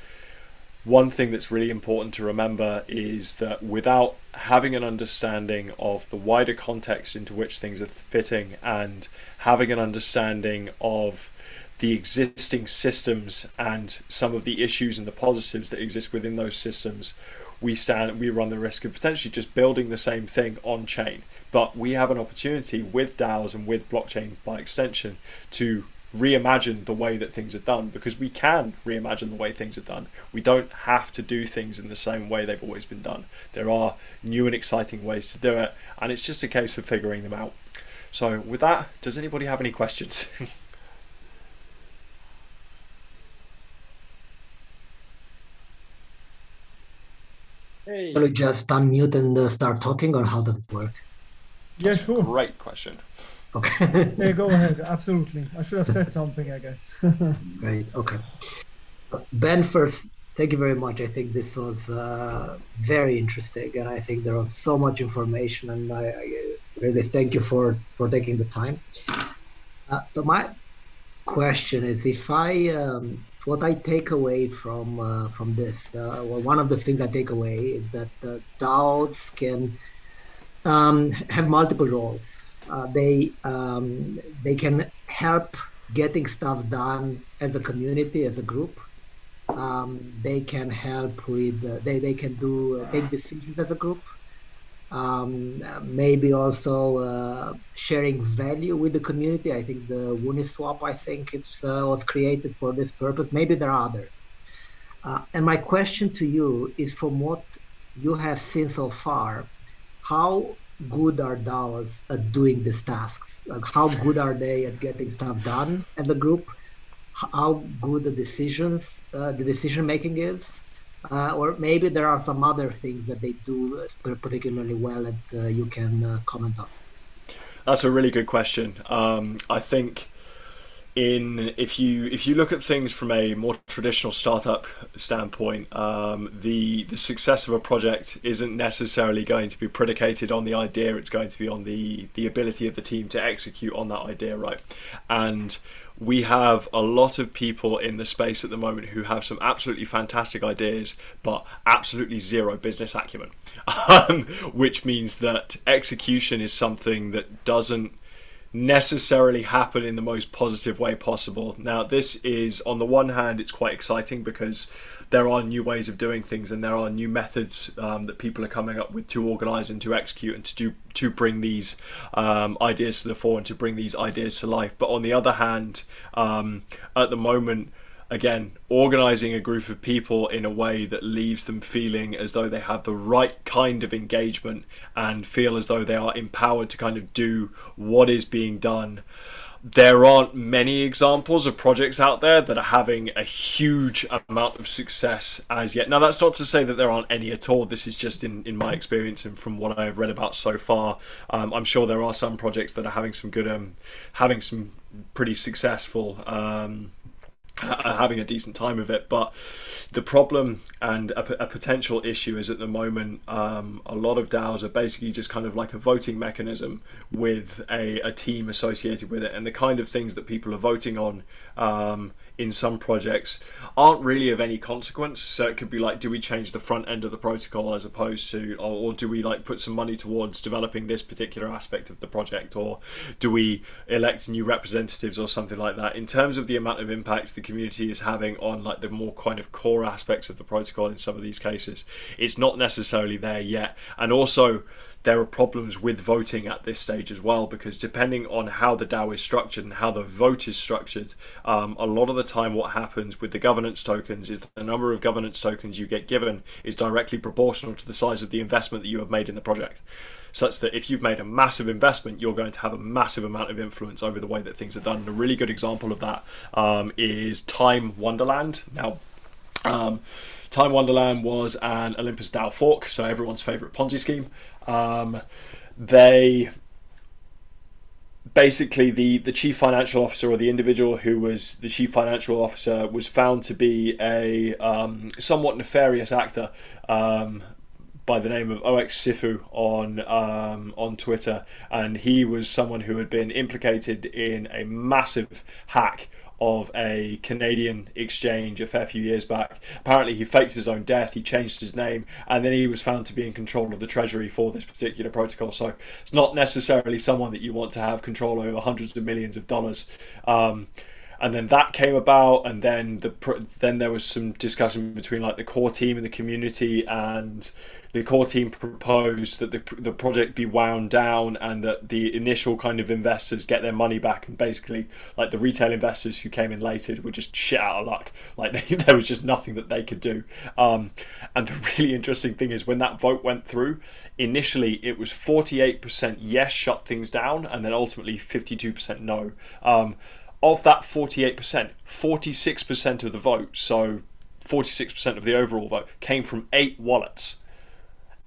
one thing that's really important to remember is that without having an understanding of the wider context into which things are fitting, and having an understanding of the existing systems and some of the issues and the positives that exist within those systems, we run the risk of potentially just building the same thing on chain. But we have an opportunity with DAOs and with blockchain by extension to reimagine the way that things are done, because we can reimagine the way things are done. We don't have to do things in the same way they've always been done. There are new and exciting ways to do it, and it's just a case of figuring them out. So with that, does anybody have any questions? Hey, Shall we just unmute and start talking, or how does it work? yeah, That's a sure. great question. Okay. Yeah, go ahead. Absolutely. I should have said something, I guess. Great. Okay. Ben, first, thank you very much. I think this was very interesting, and I think there was so much information, and I really thank you for taking the time. So my question is, if what I take away from this, well, one of the things I take away is that DAOs can have multiple roles. They can help getting stuff done as a community, as a group. They can help with they can take decisions as a group. Maybe also sharing value with the community. I think the Uniswap, I think it was created for this purpose. Maybe there are others. And my question to you is, from what you have seen so far, how good are DAOs at doing these tasks? Like, how good are they at getting stuff done as a group? How good the decision making is? Or maybe there are some other things that they do particularly well that you can comment on. That's a really good question. I think if you look at things from a more traditional startup standpoint, the success of a project isn't necessarily going to be predicated on the idea. It's going to be on the ability of the team to execute on that idea, right? And we have a lot of people in the space at the moment who have some absolutely fantastic ideas, but absolutely zero business acumen, which means that execution is something that doesn't necessarily happen in the most positive way possible. Now, this is, on the one hand, it's quite exciting because there are new ways of doing things, and there are new methods that people are coming up with to organize and to execute and to bring these ideas to the fore and to bring these ideas to life. But on the other hand, at the moment, again, organizing a group of people in a way that leaves them feeling as though they have the right kind of engagement and feel as though they are empowered to kind of do what is being done. There aren't many examples of projects out there that are having a huge amount of success as yet. Now, that's not to say that there aren't any at all. This is just in my experience and from what I've read about so far. I'm sure there are some projects that are having some good, having some pretty successful having a decent time of it. But the problem and a potential issue is at the moment, a lot of DAOs are basically just kind of like a voting mechanism with a team associated with it, and the kind of things that people are voting on in some projects aren't really of any consequence. So it could be like, do we change the front end of the protocol as opposed to, or do we like put some money towards developing this particular aspect of the project, or do we elect new representatives or something like that. In terms of the amount of impact the community is having on like the more kind of core aspects of the protocol in some of these cases, it's not necessarily there yet. And also there are problems with voting at this stage as well, because depending on how the DAO is structured and how the vote is structured, a lot of the time what happens with the governance tokens is that the number of governance tokens you get given is directly proportional to the size of the investment that you have made in the project, such that if you've made a massive investment, you're going to have a massive amount of influence over the way that things are done. And a really good example of that is Time Wonderland. Now, Time Wonderland was an Olympus DAO fork, so everyone's favorite Ponzi scheme. They basically, the chief financial officer, or the individual who was the chief financial officer, was found to be a somewhat nefarious actor by the name of OX Sifu on Twitter, and he was someone who had been implicated in a massive hack of a Canadian exchange a fair few years back. Apparently he faked his own death, he changed his name, and then he was found to be in control of the treasury for this particular protocol. So it's not necessarily someone that you want to have control over hundreds of millions of dollars. And then that came about, and then then there was some discussion between like the core team and the community, and the core team proposed that the project be wound down and that the initial kind of investors get their money back, and basically like the retail investors who came in later were just shit out of luck. Like there was just nothing that they could do. And the really interesting thing is when that vote went through, initially it was 48% yes, shut things down, and then ultimately 52% no. Of that 48%, 46% of the vote, so 46% of the overall vote, came from 8 wallets.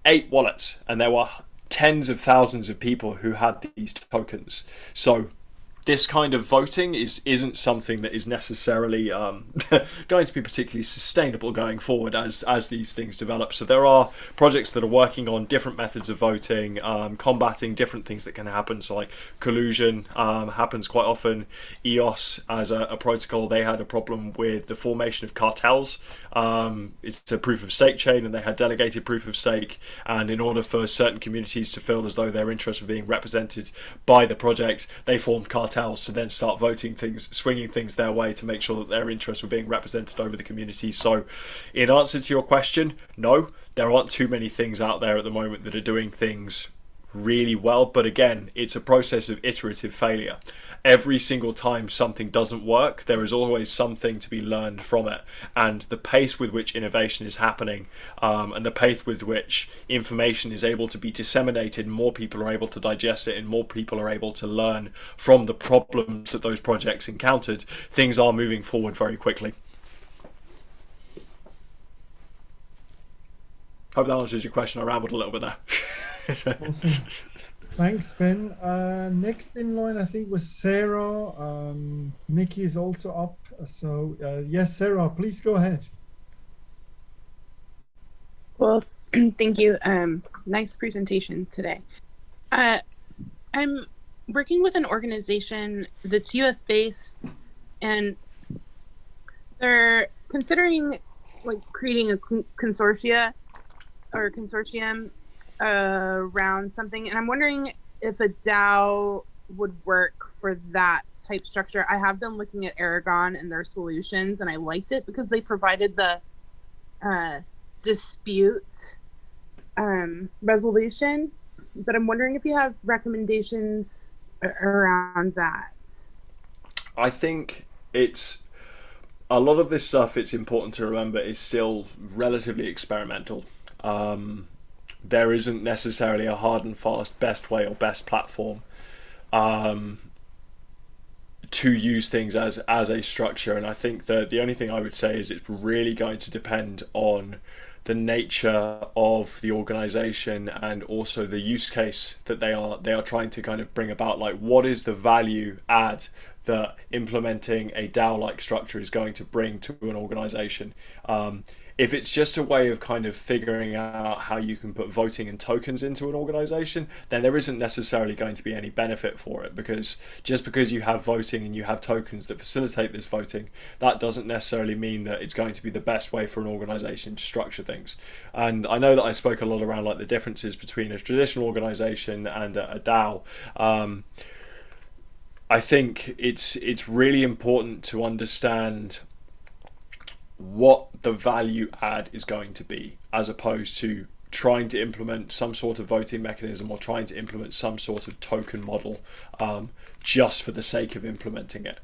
8 wallets, and there were tens of thousands of people who had these tokens. So this kind of voting isn't something that is necessarily going to be particularly sustainable going forward as these things develop. So there are projects that are working on different methods of voting, combating different things that can happen. So like collusion happens quite often. EOS, as a protocol, they had a problem with the formation of cartels. It's a proof of stake chain, and they had delegated proof of stake, and in order for certain communities to feel as though their interests were being represented by the project, they formed cartels to then start voting things, swinging things their way to make sure that their interests were being represented over the community. So in answer to your question, no, there aren't too many things out there at the moment that are doing things really well, but again, it's a process of iterative failure. Every single time something doesn't work, there is always something to be learned from it, and the pace with which innovation is happening, and the pace with which information is able to be disseminated, more people are able to digest it, and more people are able to learn from the problems that those projects encountered, things are moving forward very quickly. Hope that answers your question. I rambled a little bit there. Awesome. Thanks, Ben. Next in line, I think, was Sarah. Nikki is also up. So yes, Sarah, please go ahead. Well, thank you. Nice presentation today. I'm working with an organization that's US based, and they're considering like creating a consortium around something, and I'm wondering if a DAO would work for that type structure. I have been looking at Aragon and their solutions, and I liked it because they provided the dispute resolution, but I'm wondering if you have recommendations around that. I think it's a lot of this stuff, it's important to remember, is still relatively experimental. There isn't necessarily a hard and fast best way or best platform to use things as a structure, and I think that the only thing I would say is it's really going to depend on the nature of the organization and also the use case that they are trying to kind of bring about. Like, what is the value add that implementing a DAO-like structure is going to bring to an organization? If it's just a way of kind of figuring out how you can put voting and tokens into an organization, then there isn't necessarily going to be any benefit for it, because just because you have voting and you have tokens that facilitate this voting, that doesn't necessarily mean that it's going to be the best way for an organization to structure things. And I know that I spoke a lot around like the differences between a traditional organization and a DAO. I think it's really important to understand what the value add is going to be, as opposed to trying to implement some sort of voting mechanism or trying to implement some sort of token model just for the sake of implementing it,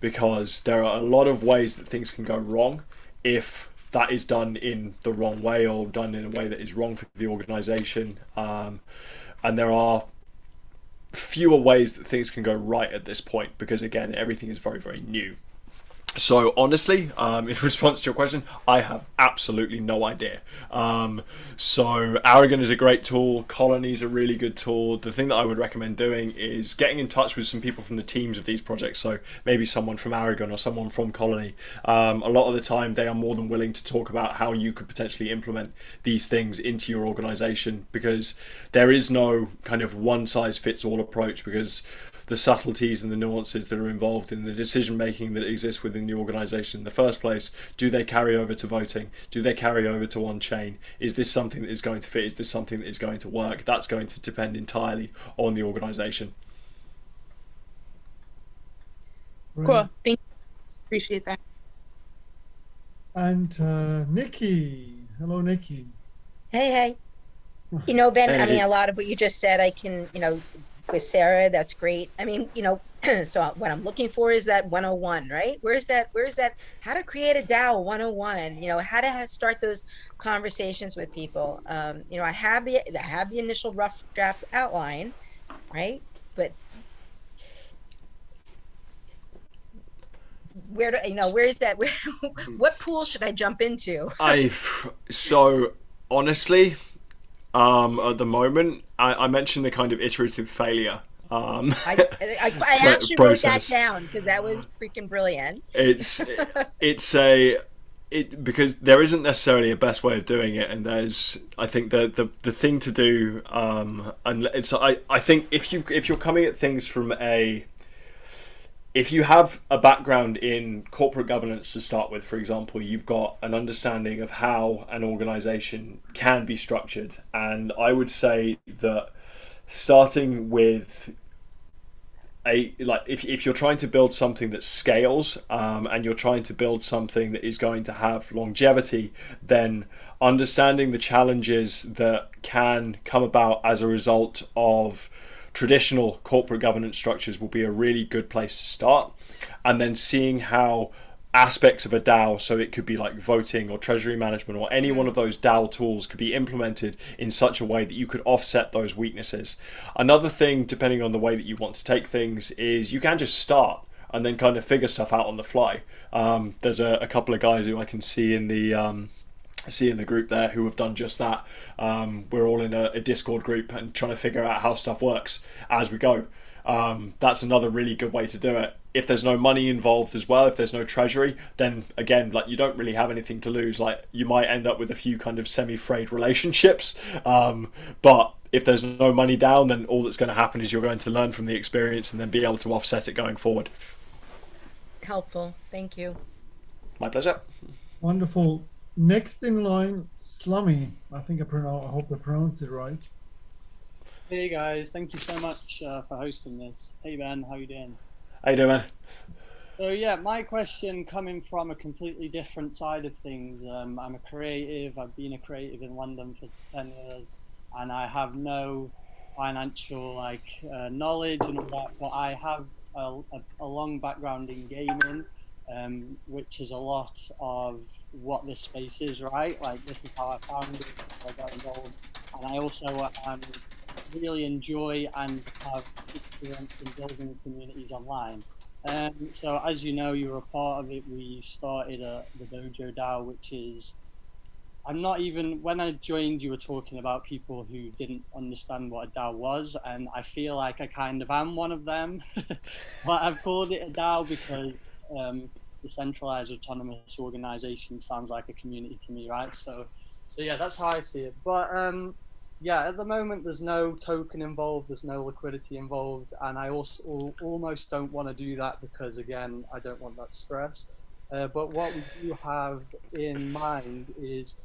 because there are a lot of ways that things can go wrong if that is done in the wrong way or done in a way that is wrong for the organization, and there are fewer ways that things can go right at this point, because again, everything is very, very new. So honestly, in response to your question, I have absolutely no idea. So Aragon is a great tool. Colony is a really good tool. The thing that I would recommend doing is getting in touch with some people from the teams of these projects. So maybe someone from Aragon or someone from Colony. A lot of the time, they are more than willing to talk about how you could potentially implement these things into your organization, because there is no kind of one-size-fits-all approach, because the subtleties and the nuances that are involved in the decision making that exists within the organization in the first place. Do they carry over to voting? Do they carry over to on-chain? Is this something that is going to fit? Is this something that is going to work? That's going to depend entirely on the organization. Right. Cool. Thank you. Appreciate that. And Nikki. Hello, Nikki. Hey. You know, Ben, Hey. I mean, a lot of what you just said, I can, with Sarah, that's great. I mean, so what I'm looking for is that 101, right? Where's that, how to create a DAO 101, how to start those conversations with people. I have the initial rough draft outline, right? But where's that, what pool should I jump into? So honestly, at the moment, I mentioned the kind of iterative failure I actually wrote that down because that was freaking brilliant. Because there isn't necessarily a best way of doing it, and I think the thing to do, and I think if you're coming at things from if you have a background in corporate governance to start with, for example, you've got an understanding of how an organization can be structured. And I would say that starting with if you're trying to build something that scales, and you're trying to build something that is going to have longevity, then understanding the challenges that can come about as a result of traditional corporate governance structures will be a really good place to start, and then seeing how aspects of a DAO, so it could be like voting or treasury management or any one of those DAO tools, could be implemented in such a way that you could offset those weaknesses. Another thing, depending on the way that you want to take things, is you can just start and then kind of figure stuff out on the fly. There's a couple of guys who I can see in the group there who have done just that. We're all in a Discord group and trying to figure out how stuff works as we go. That's another really good way to do it. If there's no money involved as well, if there's no treasury, then again, like, you don't really have anything to lose. Like, you might end up with a few kind of semi-frayed relationships, but if there's no money down, then all that's going to happen is you're going to learn from the experience and then be able to offset it going forward. Helpful. Thank you. My pleasure. Wonderful. Next in line, Slummy. I think I hope I pronounced it right. Hey guys, thank you so much for hosting this. Hey Ben, how you doing? How you doing, man? So yeah, my question coming from a completely different side of things. I'm a creative. I've been a creative in London for 10 years, and I have no financial knowledge and all that, but I have a long background in gaming, which is a lot of what this space is, right? Like, this is how I found it, how I got involved, and I also really enjoy and have experience in building communities online. So as you know, you're a part of it. We started the Dojo DAO, which is I'm not even, when I joined, you were talking about people who didn't understand what a DAO was, and I feel like I kind of am one of them. But I've called it a DAO because decentralized autonomous organization sounds like a community to me, right? So yeah, that's how I see it. But yeah, at the moment, there's no token involved, there's no liquidity involved, and I also almost don't want to do that because, again, I don't want that stress. But what we do have in mind is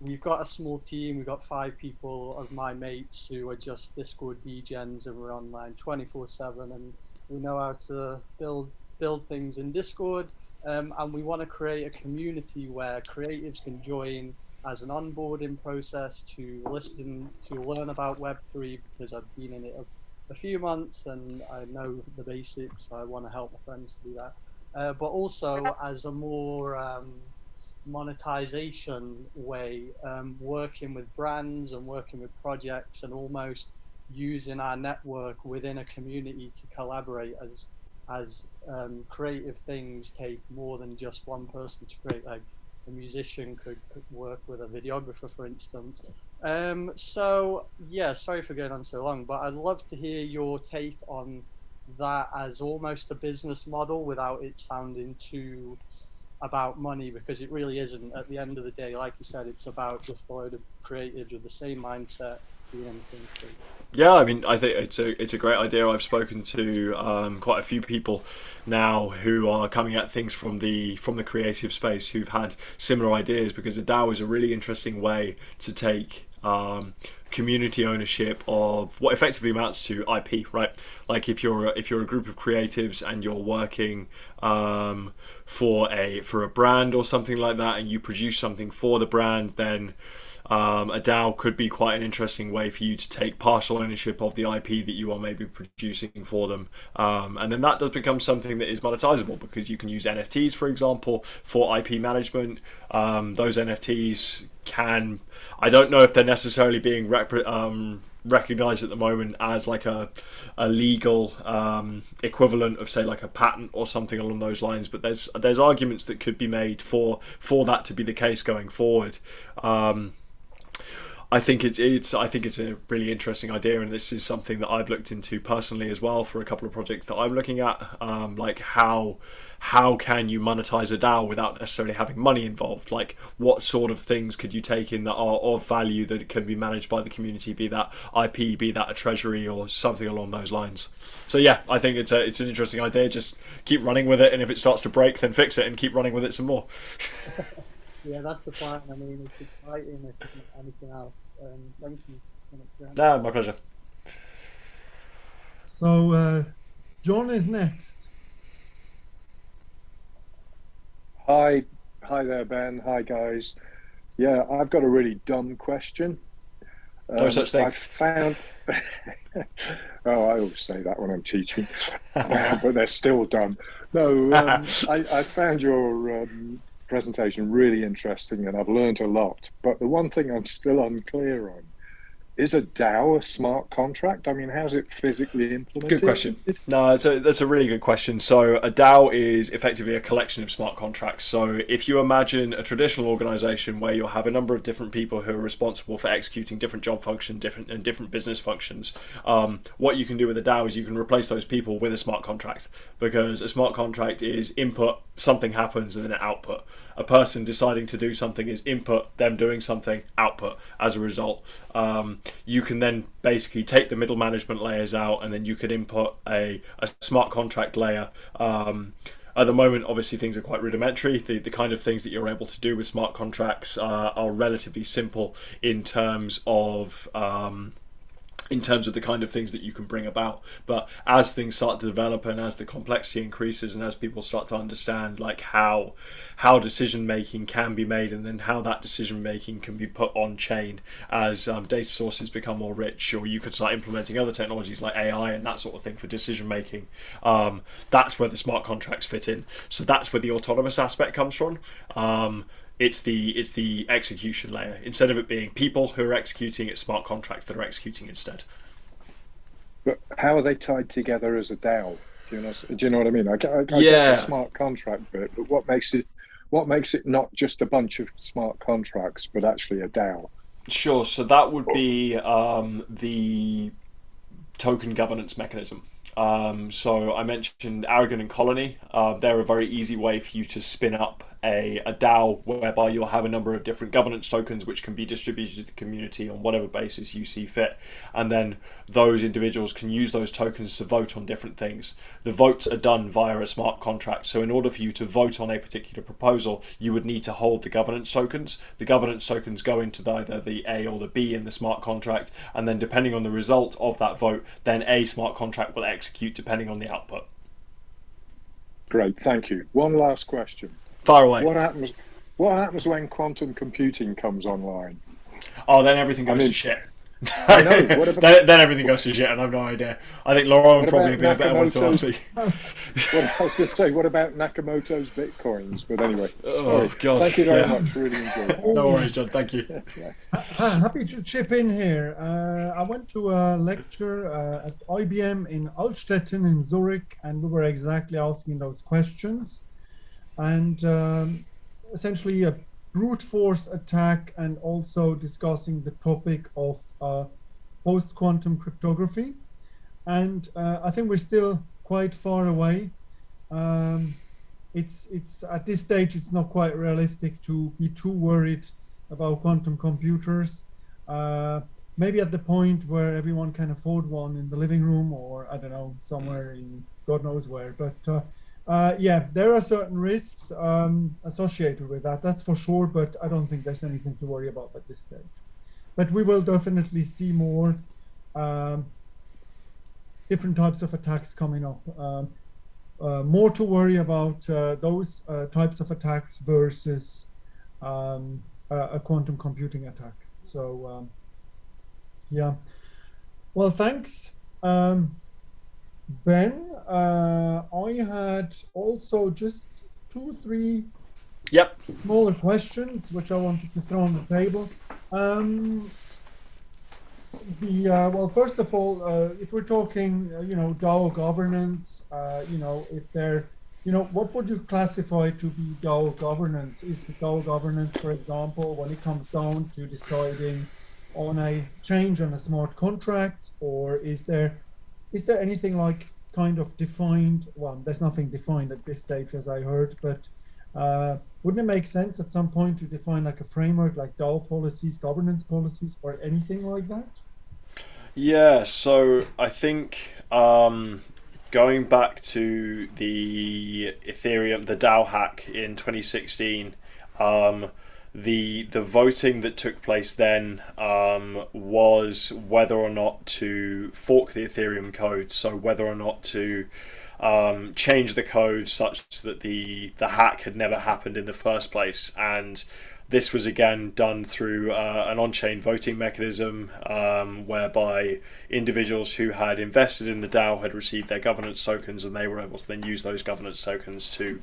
we've got a small team. We've got 5 people of my mates who are just Discord degens, and we're online 24/7, and we know how to build things in Discord. And we want to create a community where creatives can join as an onboarding process to listen, to learn about Web3, because I've been in it a few months and I know the basics. So I want to help my friends to do that. But also as a more monetization way, working with brands and working with projects and almost using our network within a community to collaborate as creative things take more than just one person to create. Like a musician could work with a videographer, for instance. So yeah, sorry for going on so long, but I'd love to hear your take on that as almost a business model without it sounding too about money, because it really isn't. At the end of the day, like you said, it's about just a load of creatives with the same mindset doing anything. So. Yeah, I mean, I think it's a great idea. I've spoken to quite a few people now who are coming at things from the creative space who've had similar ideas, because the DAO is a really interesting way to take community ownership of what effectively amounts to IP, right? Like if you're a group of creatives and you're working for a brand or something like that, and you produce something for the brand, then a DAO could be quite an interesting way for you to take partial ownership of the IP that you are maybe producing for them. And then that does become something that is monetizable, because you can use NFTs, for example, for IP management. Those NFTs can, I don't know if they're necessarily being recognized at the moment as like a legal equivalent of, say, like a patent or something along those lines, but there's arguments that could be made for that to be the case going forward. I think it's a really interesting idea, and this is something that I've looked into personally as well for a couple of projects that I'm looking at. Like how can you monetize a DAO without necessarily having money involved? Like what sort of things could you take in that are of value that can be managed by the community, be that IP, be that a treasury or something along those lines. So yeah, I think it's an interesting idea. Just keep running with it, and if it starts to break, then fix it and keep running with it some more. Yeah, that's the plan. I mean, it's exciting if not anything else. Thank you so much, Graham. No, my pleasure. So John is next. Hi there, Ben. Hi, guys. Yeah, I've got a really dumb question. No such thing. I found. Oh, I always say that when I'm teaching, but they're still dumb. No, I found your presentation really interesting, and I've learned a lot. But the one thing I'm still unclear on, is a DAO a smart contract? I mean, how's it physically implemented? Good question. No, that's a really good question. So a DAO is effectively a collection of smart contracts. So if you imagine a traditional organization where you'll have a number of different people who are responsible for executing different job functions, different business functions, what you can do with a DAO is you can replace those people with a smart contract, because a smart contract is input, something happens, and then an output. A person deciding to do something is input, them doing something, output as a result. You can then basically take the middle management layers out, and then you could input a smart contract layer. At the moment, obviously, things are quite rudimentary. The kind of things that you're able to do with smart contracts are relatively simple in terms of the kind of things that you can bring about. But as things start to develop, and as the complexity increases, and as people start to understand like how decision making can be made, and then how that decision making can be put on chain as data sources become more rich, or you could start implementing other technologies like AI and that sort of thing for decision making, that's where the smart contracts fit in. So that's where the autonomous aspect comes from. It's the execution layer. Instead of it being people who are executing, it's smart contracts that are executing instead. But how are they tied together as a DAO? Do you know what I mean? I get Yeah. the smart contract bit, but what makes what makes it not just a bunch of smart contracts, but actually a DAO? Sure. So that would be the token governance mechanism. So I mentioned Aragon and Colony. They're a very easy way for you to spin up a DAO whereby you'll have a number of different governance tokens which can be distributed to the community on whatever basis you see fit. And then those individuals can use those tokens to vote on different things. The votes are done via a smart contract. So in order for you to vote on a particular proposal, you would need to hold the governance tokens. The governance tokens go into either the A or the B in the smart contract. And then depending on the result of that vote, then a smart contract will execute depending on the output. Great, thank you. One last question. Far away. What happens when quantum computing comes online? Oh, then everything goes to shit. I know. What about, then everything goes to shit, and I have no idea. I think Laurent would probably be a better one to ask me. I was going to say, what about Nakamoto's bitcoins? But anyway, sorry. Oh God! Thank you very much. Really enjoyed it. No worries, John. Thank you. Happy to chip in here. I went to a lecture at IBM in Altstetten in Zurich, and we were exactly asking those questions. And essentially a brute force attack, and also discussing the topic of post-quantum cryptography. And I think we're still quite far away. It's at this stage, it's not quite realistic to be too worried about quantum computers. Maybe at the point where everyone can afford one in the living room, or I don't know, somewhere in God knows where. But yeah, there are certain risks associated with that, that's for sure, but I don't think there's anything to worry about at this stage. But we will definitely see more different types of attacks coming up. More to worry about those types of attacks versus a quantum computing attack. So yeah, well, thanks. Ben, I had also just 2-3 smaller questions which I wanted to throw on the table. Well, first of all, if we're talking, DAO governance, if they're, what would you classify to be DAO governance? Is DAO governance, for example, when it comes down to deciding on a change on a smart contract, or is there anything like kind of defined? Well, there's nothing defined at this stage, as I heard, but wouldn't it make sense at some point to define like a framework, like DAO policies, governance policies, or anything like that? Yeah, so I think going back to the Ethereum, the DAO hack in 2016, the voting that took place then was whether or not to fork the Ethereum code, so whether or not to change the code such that the hack had never happened in the first place. And this was again done through an on-chain voting mechanism whereby individuals who had invested in the DAO had received their governance tokens, and they were able to then use those governance tokens to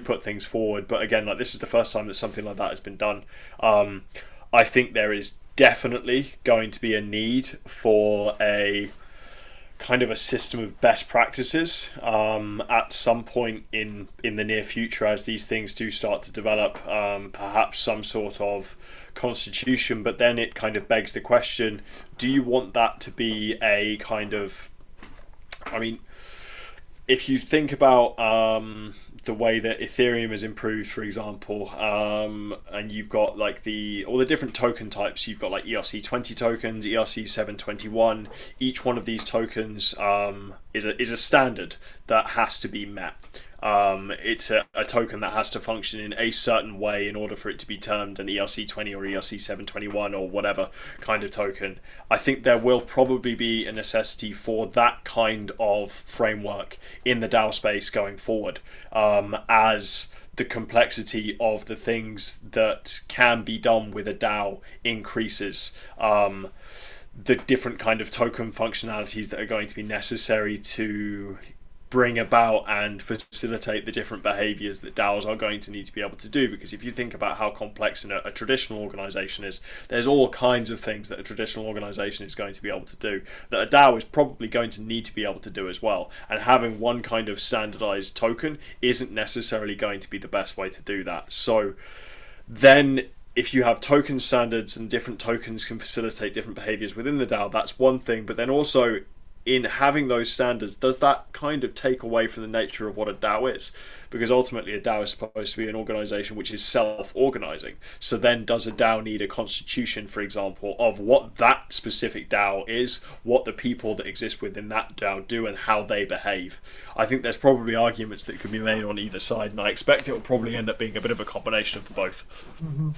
put things forward. But again, like, this is the first time that something like that has been done. I think there is definitely going to be a need for a kind of a system of best practices at some point in the near future, as these things do start to develop, perhaps some sort of constitution. But then it kind of begs the question, do you want that to be a kind of, I mean, if you think about the way that Ethereum has improved, for example, and you've got like all the different token types. You've got like ERC20 tokens, ERC721. Each one of these tokens is a standard that has to be met. It's a token that has to function in a certain way in order for it to be termed an ERC20 or ERC721 or whatever kind of token. I think there will probably be a necessity for that kind of framework in the DAO space going forward, as the complexity of the things that can be done with a DAO increases. The different kind of token functionalities that are going to be necessary to bring about and facilitate the different behaviors that DAOs are going to need to be able to do. Because if you think about how complex a traditional organization is, there's all kinds of things that a traditional organization is going to be able to do that a DAO is probably going to need to be able to do as well. And having one kind of standardized token isn't necessarily going to be the best way to do that. So then if you have token standards and different tokens can facilitate different behaviors within the DAO, that's one thing. But then also, in having those standards, does that kind of take away from the nature of what a DAO is? Because ultimately a DAO is supposed to be an organization which is self-organizing. So then does a DAO need a constitution, for example, of what that specific DAO is, what the people that exist within that DAO do, and how they behave? I think there's probably arguments that could be made on either side, and I expect it will probably end up being a bit of a combination of the both. Mm-hmm.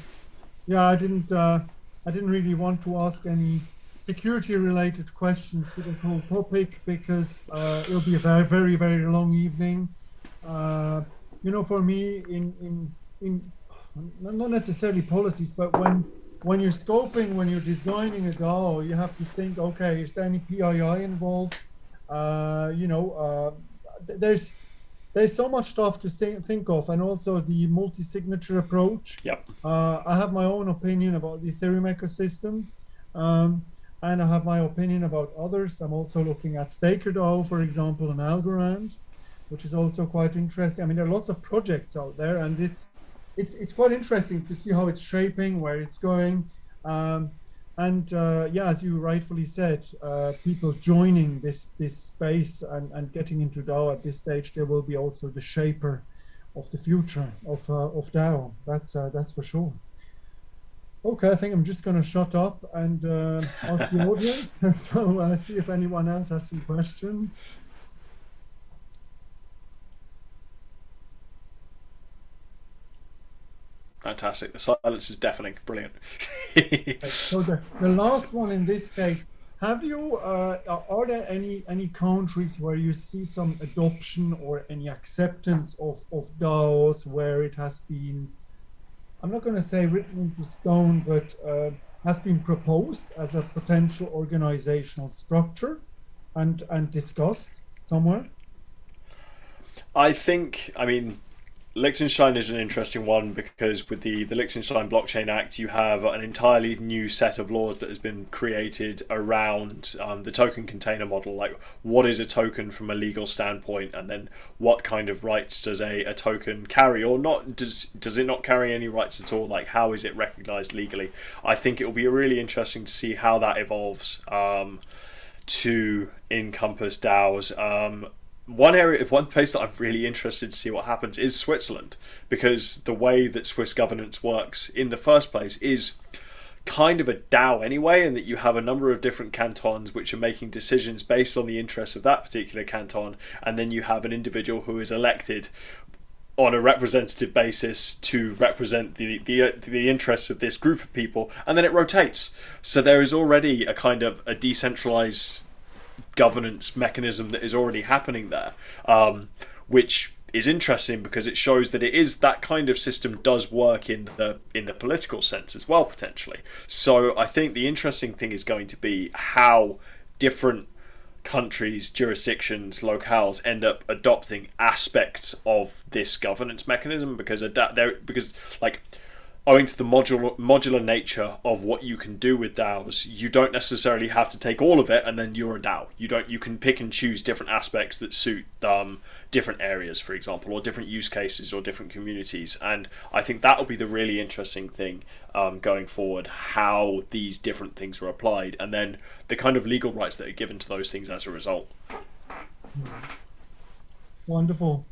Yeah, I didn't really want to ask any security-related questions to this whole topic because it'll be a very, very, very long evening. For me, in not necessarily policies, but when you're scoping, when you're designing a DAO, you have to think, okay, is there any PII involved? There's so much stuff to think of, and also the multi-signature approach. Yep. I have my own opinion about the Ethereum ecosystem. And I have my opinion about others. I'm also looking at StakerDAO, for example, and Algorand, which is also quite interesting. I mean, there are lots of projects out there, and it's quite interesting to see how it's shaping, where it's going. As you rightfully said, people joining this space and getting into DAO at this stage, there will be also the shaper of the future of DAO. That's for sure. Okay, I think I'm just going to shut up and ask the audience. So see if anyone else has some questions. Fantastic. The silence is deafening. Brilliant. So the last one in this case, have you, are there any countries where you see some adoption or any acceptance of DAOs where it has been, I'm not going to say written into stone, but has been proposed as a potential organizational structure and discussed somewhere? I mean, Liechtenstein is an interesting one because with the Liechtenstein Blockchain Act, you have an entirely new set of laws that has been created around the token container model. Like, what is a token from a legal standpoint, and then what kind of rights does a token carry or not? Does it not carry any rights at all? Like, how is it recognized legally? I think it will be really interesting to see how that evolves to encompass DAOs. One place that I'm really interested to see what happens is Switzerland, because the way that Swiss governance works in the first place is kind of a DAO anyway, and that you have a number of different cantons which are making decisions based on the interests of that particular canton, and then you have an individual who is elected on a representative basis to represent the interests of this group of people, and then it rotates. So there is already a kind of a decentralized governance mechanism that is already happening there, which is interesting because it shows that that kind of system does work in the political sense as well, potentially. So I think the interesting thing is going to be how different countries, jurisdictions, locales end up adopting aspects of this governance mechanism, because owing to the modular nature of what you can do with DAOs, you don't necessarily have to take all of it and then you're a DAO. You can pick and choose different aspects that suit different areas, for example, or different use cases or different communities. And I think that will be the really interesting thing going forward, how these different things are applied, and then the kind of legal rights that are given to those things as a result. Wonderful.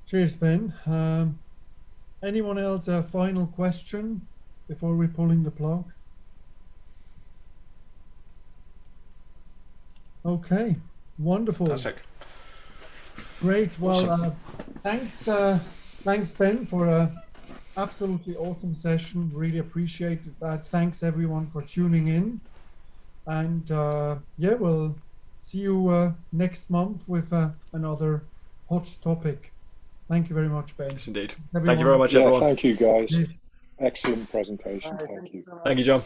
Cheers, Ben. Anyone else a final question before we're pulling the plug? Okay, wonderful. Fantastic. Great. Well, Awesome. Thanks, Ben, for a absolutely awesome session. Really appreciated that. Thanks everyone for tuning in, and we'll see you next month with another hot topic. Thank you very much, Ben. Yes, indeed. Everyone. Thank you very much, everyone. Thank you, guys. Excellent presentation. Thank you. Thank you, John.